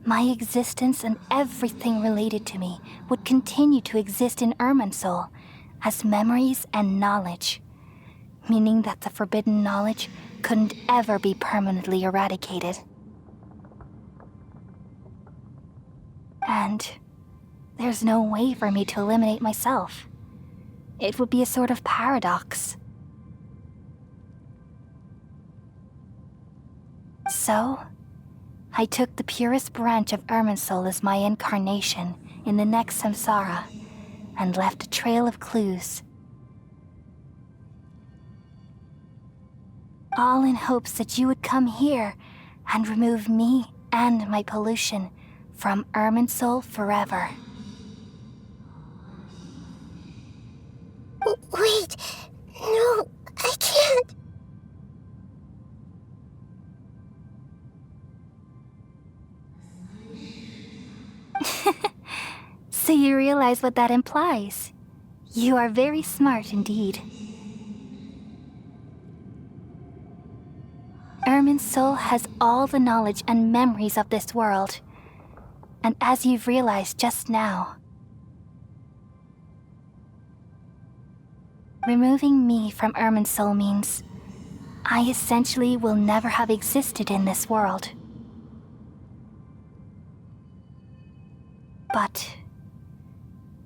my existence and everything related to me would continue to exist in Irminsul as memories and knowledge, meaning that the forbidden knowledge couldn't ever be permanently eradicated. And there's no way for me to eliminate myself. It would be a sort of paradox. So, I took the purest branch of Irminsul as my incarnation in the next samsara and left a trail of clues. All in hopes that you would come here and remove me and my pollution from Irminsul forever. Wait, no, I can't. So you realize what that implies. You are very smart indeed. Irminsul has all the knowledge and memories of this world. And as you've realized just now, removing me from Irminsul means I essentially will never have existed in this world. But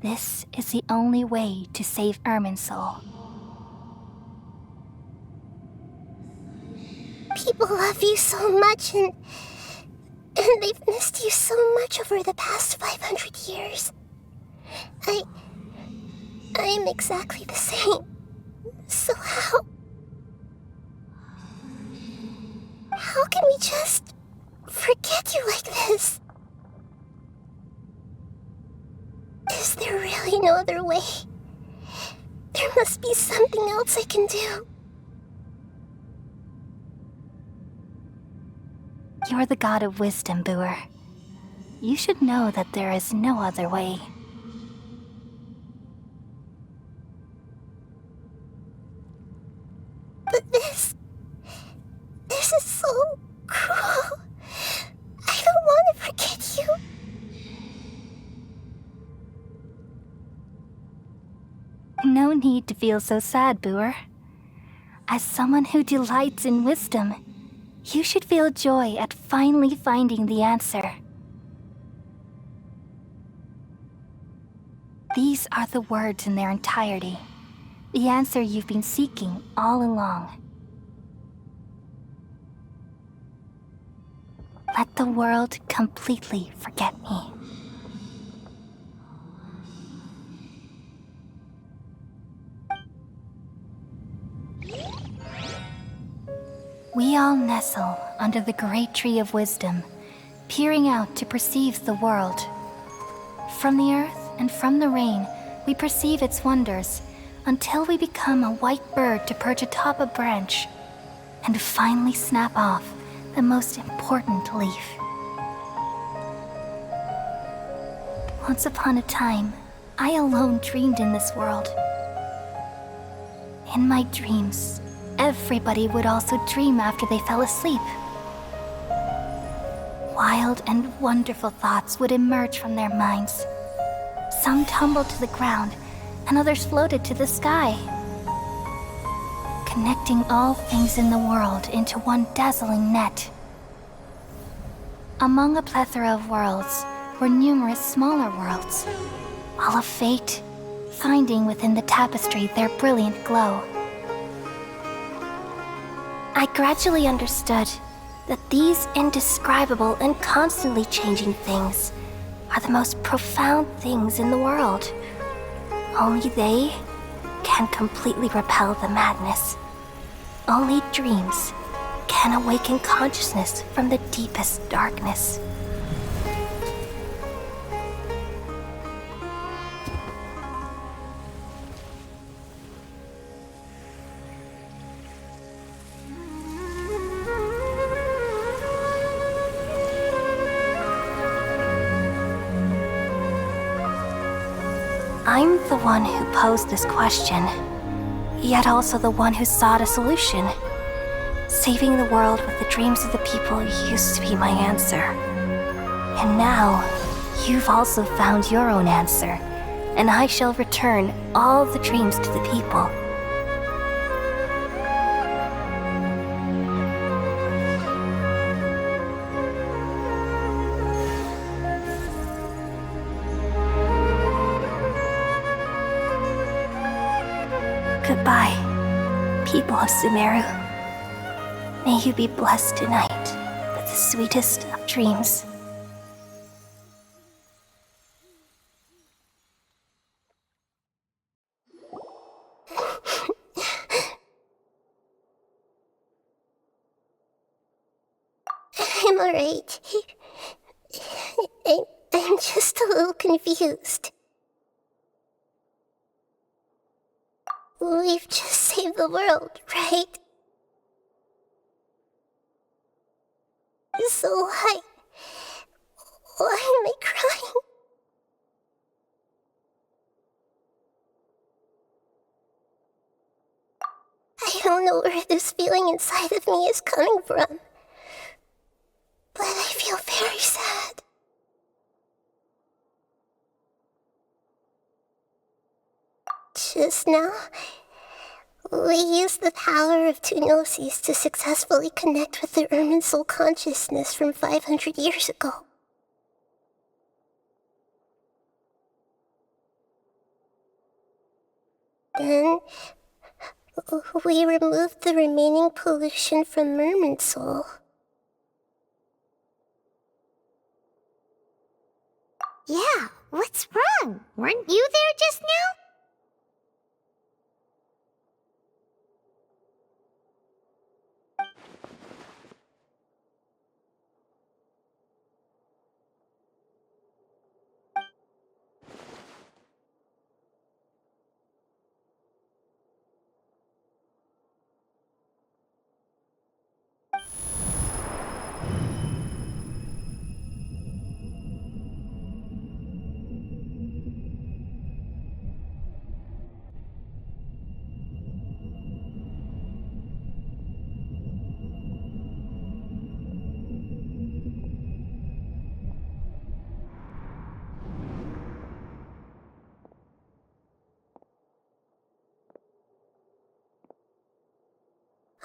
this is the only way to save Irminsul. People love you so much, and they've missed you so much over the past 500 years. I'm exactly the same. So how can we just forget you like this? Is there really no other way? There must be something else I can do. You're the god of wisdom, Booer. You should know that there is no other way. But this is so cruel. I don't want to forget you. No need to feel so sad, Booer. As someone who delights in wisdom, you should feel joy at finally finding the answer. These are the words in their entirety. The answer you've been seeking all along. Let the world completely forget me. We all nestle under the great tree of wisdom, peering out to perceive the world. From the earth and from the rain, we perceive its wonders, until we become a white bird to perch atop a branch, and finally snap off the most important leaf. Once upon a time, I alone dreamed in this world. In my dreams, everybody would also dream after they fell asleep. Wild and wonderful thoughts would emerge from their minds. Some tumbled to the ground, and others floated to the sky, connecting all things in the world into one dazzling net. Among a plethora of worlds were numerous smaller worlds, all of fate, finding within the tapestry their brilliant glow. I gradually understood that these indescribable and constantly changing things are the most profound things in the world. Only they can completely repel the madness. Only dreams can awaken consciousness from the deepest darkness. I'm the one who posed this question, yet also the one who sought a solution. Saving the world with the dreams of the people used to be my answer. And now, you've also found your own answer, and I shall return all the dreams to the people. Goodbye, people of Sumeru. May you be blessed tonight with the sweetest of dreams. I'm alright. I'm just a little confused. We've just saved the world, right? So why am I crying? I don't know where this feeling inside of me is coming from, but I feel very sad. Just now, we used the power of two Gnoses to successfully connect with the Ermin soul consciousness from 500 years ago. Then, we removed the remaining pollution from Merman soul. Yeah, what's wrong? Weren't you there just now?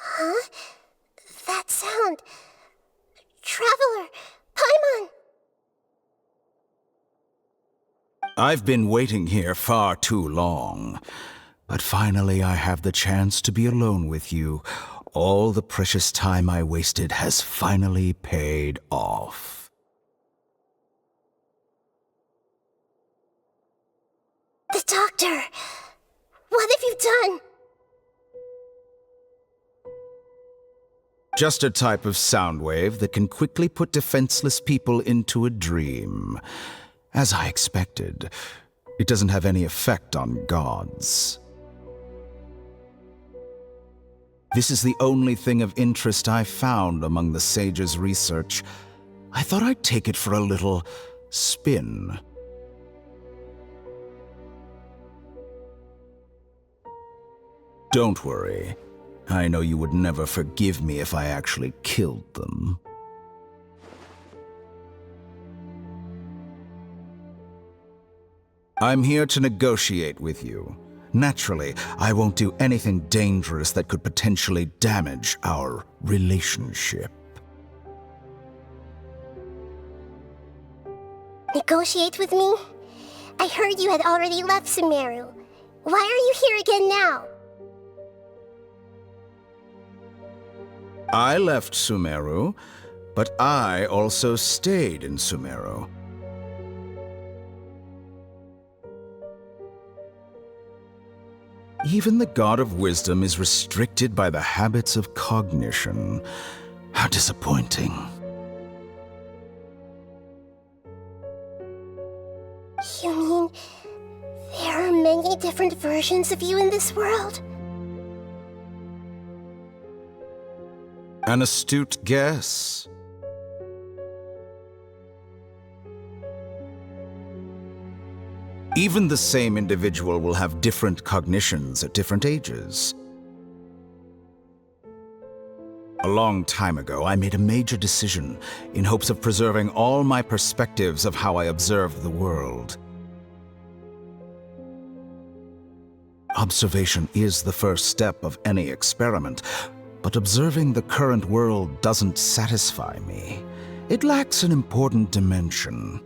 Huh? That sound. Traveler! Paimon! I've been waiting here far too long. But finally I have the chance to be alone with you. All the precious time I wasted has finally paid off. The doctor! What have you done? Just a type of sound wave that can quickly put defenseless people into a dream. As I expected, it doesn't have any effect on gods. This is the only thing of interest I found among the sage's research. I thought I'd take it for a little spin. Don't worry. I know you would never forgive me if I actually killed them. I'm here to negotiate with you. Naturally, I won't do anything dangerous that could potentially damage our relationship. Negotiate with me? I heard you had already left Sumeru. Why are you here again now? I left Sumeru, but I also stayed in Sumeru. Even the God of Wisdom is restricted by the habits of cognition. How disappointing. You mean there are many different versions of you in this world? An astute guess. Even the same individual will have different cognitions at different ages. A long time ago, I made a major decision in hopes of preserving all my perspectives of how I observed the world. Observation is the first step of any experiment, but observing the current world doesn't satisfy me. It lacks an important dimension,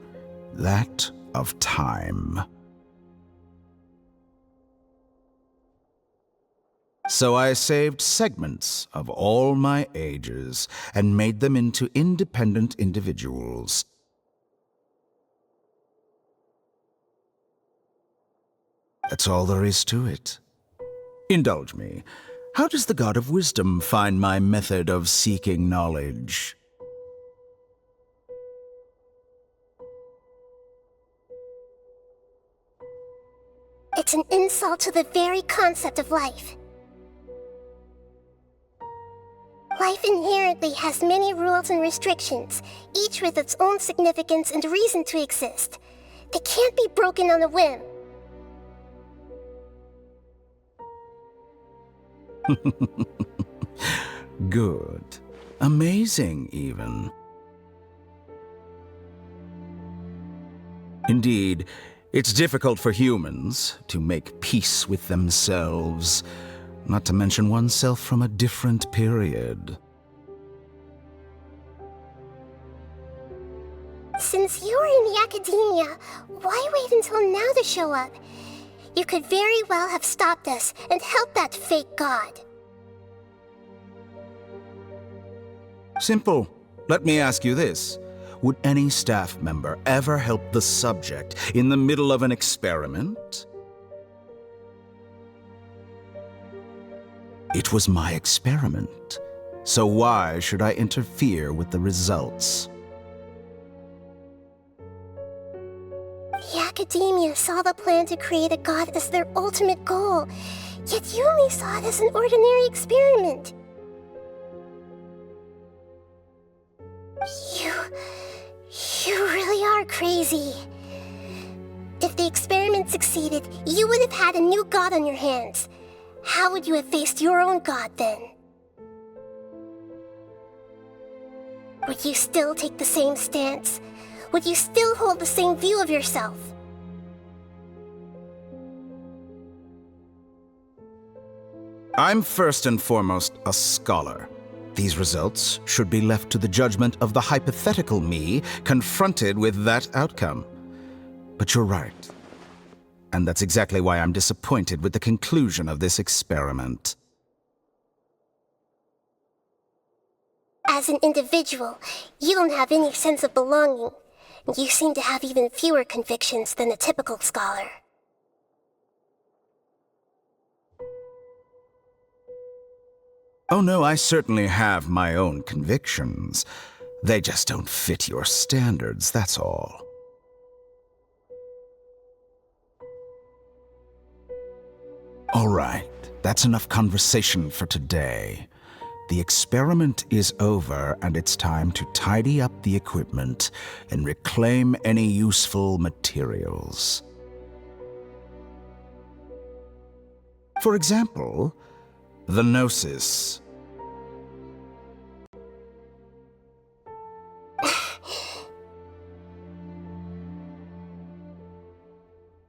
that of time. So I saved segments of all my ages and made them into independent individuals. That's all there is to it. Indulge me. How does the God of Wisdom find my method of seeking knowledge? It's an insult to the very concept of life. Life inherently has many rules and restrictions, each with its own significance and reason to exist. They can't be broken on a whim. Good. Amazing, even. Indeed, it's difficult for humans to make peace with themselves, not to mention oneself from a different period. Since you're in the academia, why wait until now to show up? You could very well have stopped us and helped that fake god. Simple. Let me ask you this. Would any staff member ever help the subject in the middle of an experiment? It was my experiment, so why should I interfere with the results? The academia saw the plan to create a god as their ultimate goal, yet you only saw it as an ordinary experiment. You really are crazy. If the experiment succeeded, you would have had a new god on your hands. How would you have faced your own god then? Would you still take the same stance? Would you still hold the same view of yourself? I'm first and foremost a scholar. These results should be left to the judgment of the hypothetical me confronted with that outcome. But you're right. And that's exactly why I'm disappointed with the conclusion of this experiment. As an individual, you don't have any sense of belonging. You seem to have even fewer convictions than a typical scholar. Oh no, I certainly have my own convictions. They just don't fit your standards, that's all. All right, that's enough conversation for today. The experiment is over, and it's time to tidy up the equipment and reclaim any useful materials. For example, the Gnosis.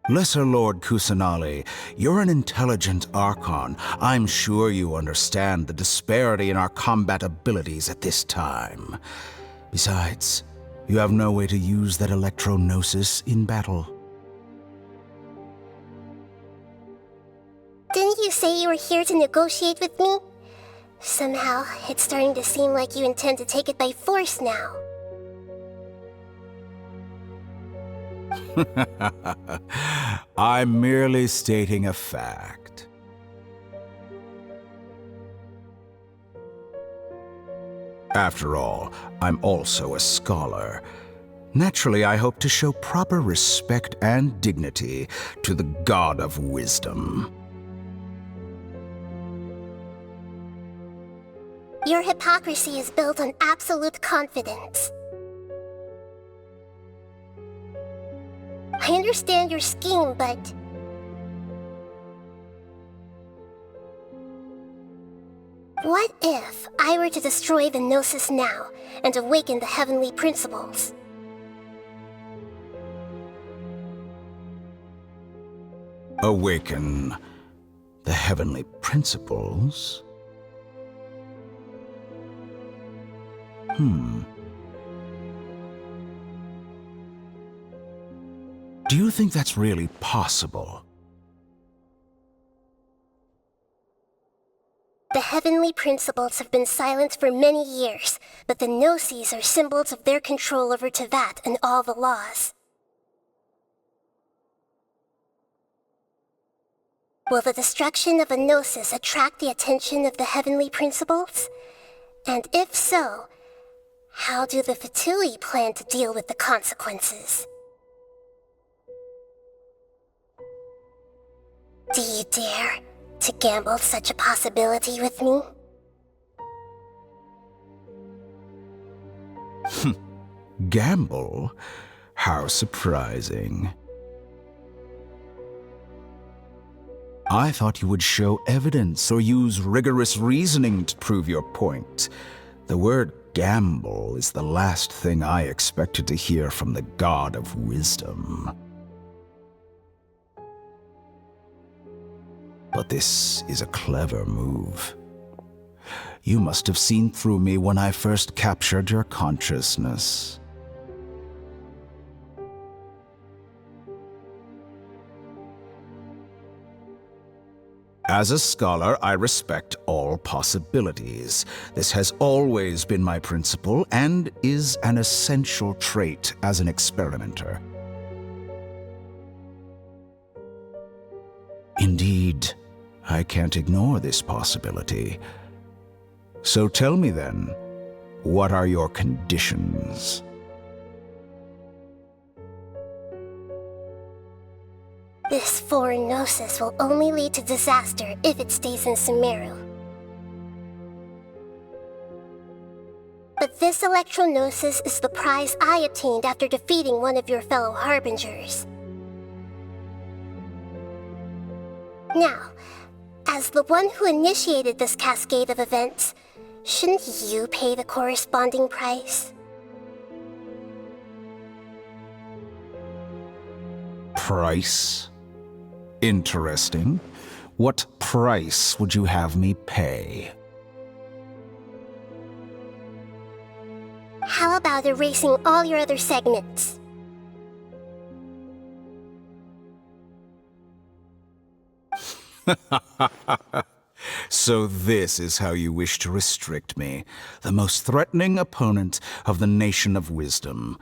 Lesser Lord Kusanali, you're an intelligent Archon. I'm sure you understand the disparity in our combat abilities at this time. Besides, you have no way to use that Electro-Gnosis in battle. Didn't you say you were here to negotiate with me? Somehow, it's starting to seem like you intend to take it by force now. I'm merely stating a fact. After all, I'm also a scholar. Naturally, I hope to show proper respect and dignity to the God of Wisdom. Your hypocrisy is built on absolute confidence. I understand your scheme, but... what if I were to destroy the Gnosis now and awaken the heavenly principles? Awaken the heavenly principles? Do you think that's really possible? The heavenly principles have been silent for many years, but the Gnosis are symbols of their control over Teyvat and all the laws. Will the destruction of a Gnosis attract the attention of the heavenly principles? And if so, how do the Fatui plan to deal with the consequences? Do you dare to gamble such a possibility with me? Gamble? How surprising. I thought you would show evidence or use rigorous reasoning to prove your point. The word gamble is the last thing I expected to hear from the god of wisdom. But this is a clever move. You must have seen through me when I first captured your consciousness. As a scholar, I respect all possibilities. This has always been my principle and is an essential trait as an experimenter. Indeed, I can't ignore this possibility. So tell me then, what are your conditions? This foreign Gnosis will only lead to disaster if it stays in Sumeru. But this Electro Gnosis is the prize I obtained after defeating one of your fellow Harbingers. Now, as the one who initiated this cascade of events, shouldn't you pay the corresponding price? Price? Interesting. What price would you have me pay? How about erasing all your other segments? So this is how you wish to restrict me, the most threatening opponent of the Nation of Wisdom.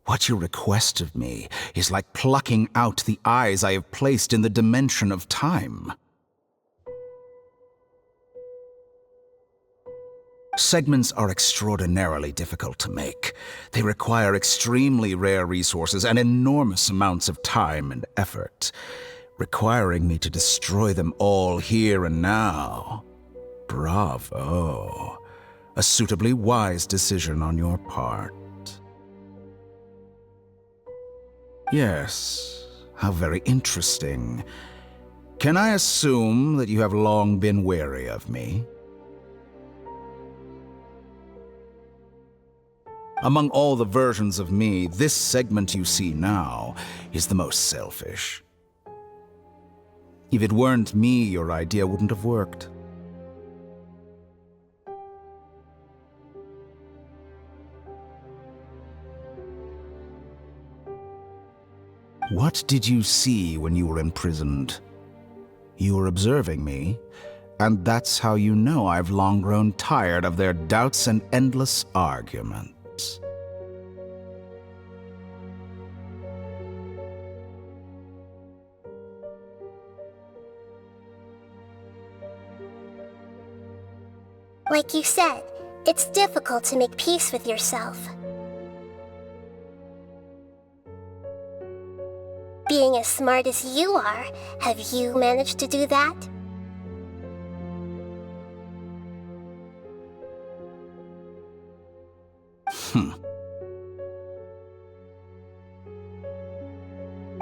What you request of me is like plucking out the eyes I have placed in the dimension of time. Segments are extraordinarily difficult to make. They require extremely rare resources and enormous amounts of time and effort, requiring me to destroy them all here and now. Bravo. A suitably wise decision on your part. Yes, how very interesting. Can I assume that you have long been wary of me? Among all the versions of me, this segment you see now is the most selfish. If it weren't me, your idea wouldn't have worked. What did you see when you were imprisoned? You were observing me, and that's how you know I've long grown tired of their doubts and endless arguments. Like you said, it's difficult to make peace with yourself. Being as smart as you are, have you managed to do that?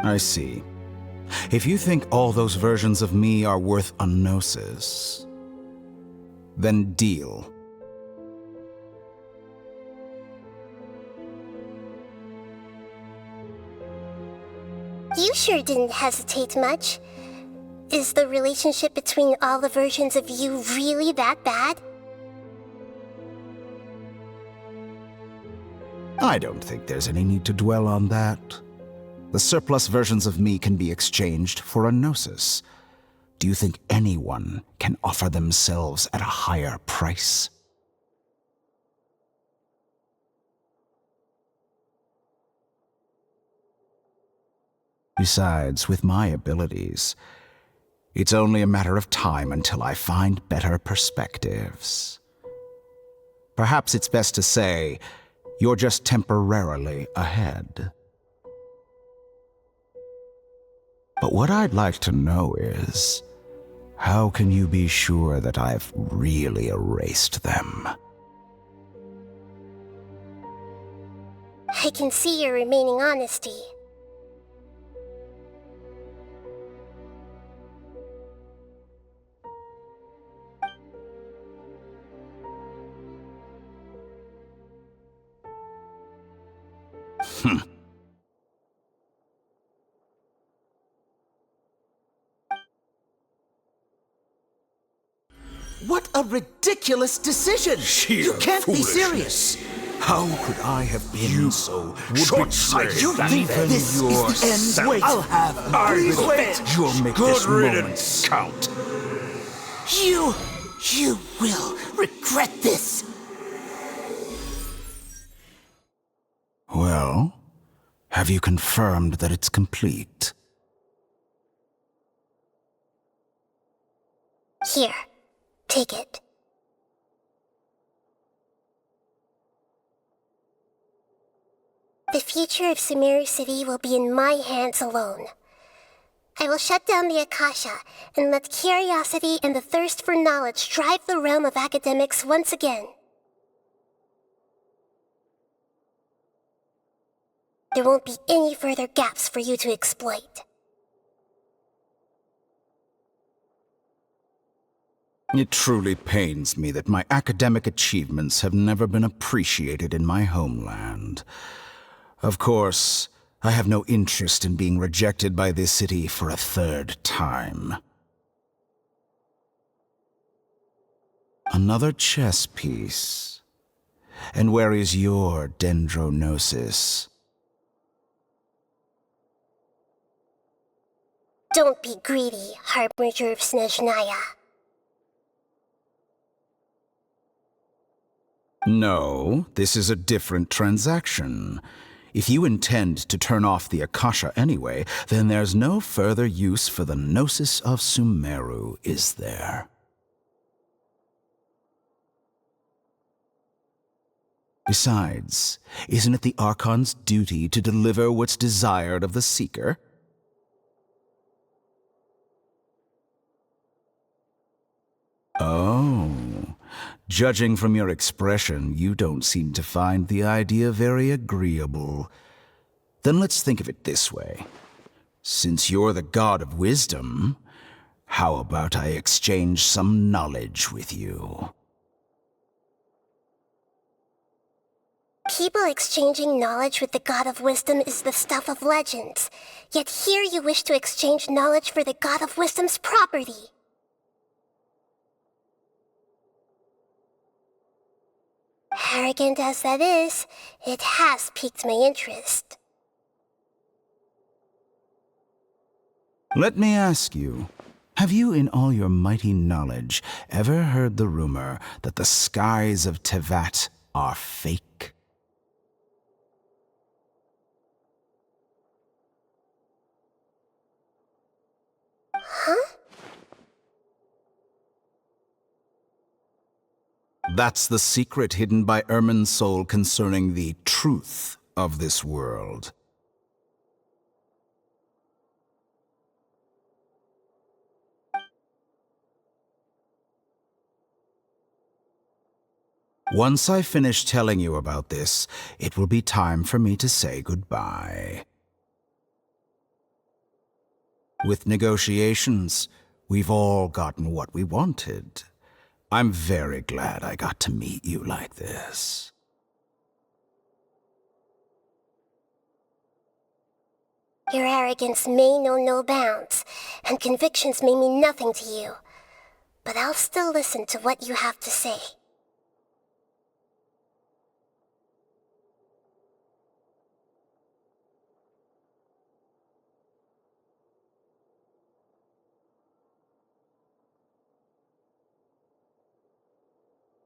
I see. If you think all those versions of me are worth a gnosis, then deal. You sure didn't hesitate much. Is the relationship between all the versions of you really that bad? I don't think there's any need to dwell on that. The surplus versions of me can be exchanged for a gnosis. Do you think anyone can offer themselves at a higher price? Besides, with my abilities, it's only a matter of time until I find better perspectives. Perhaps it's best to say, you're just temporarily ahead. But what I'd like to know is, how can you be sure that I've really erased them? I can see your remaining honesty. What a ridiculous decision! You can't be serious! How could I have been so short-sighted? You think this is the end? Wait, I'll have Please wait. You'll make Good this riddance. moment count. You will regret this. Well, have you confirmed that it's complete? Here, take it. The future of Sumeru City will be in my hands alone. I will shut down the Akasha and let curiosity and the thirst for knowledge drive the realm of academics once again. There won't be any further gaps for you to exploit. It truly pains me that my academic achievements have never been appreciated in my homeland. Of course, I have no interest in being rejected by this city for a third time. Another chess piece. And where is your Dendro Gnoses? Don't be greedy, Harbinger of Snezhnaya. No, this is a different transaction. If you intend to turn off the Akasha anyway, then there's no further use for the Gnosis of Sumeru, is there? Besides, isn't it the Archon's duty to deliver what's desired of the Seeker? Oh, judging from your expression, you don't seem to find the idea very agreeable. Then let's think of it this way. Since you're the god of wisdom, how about I exchange some knowledge with you? People exchanging knowledge with the god of wisdom is the stuff of legends. Yet here you wish to exchange knowledge for the god of wisdom's property. Arrogant as that is, it has piqued my interest. Let me ask you, have you in all your mighty knowledge ever heard the rumor that the skies of Tevat are fake? Huh? That's the secret hidden by Irminsul concerning the truth of this world. Once I finish telling you about this, it will be time for me to say goodbye. With negotiations, we've all gotten what we wanted. I'm very glad I got to meet you like this. Your arrogance may know no bounds, and convictions may mean nothing to you. But I'll still listen to what you have to say.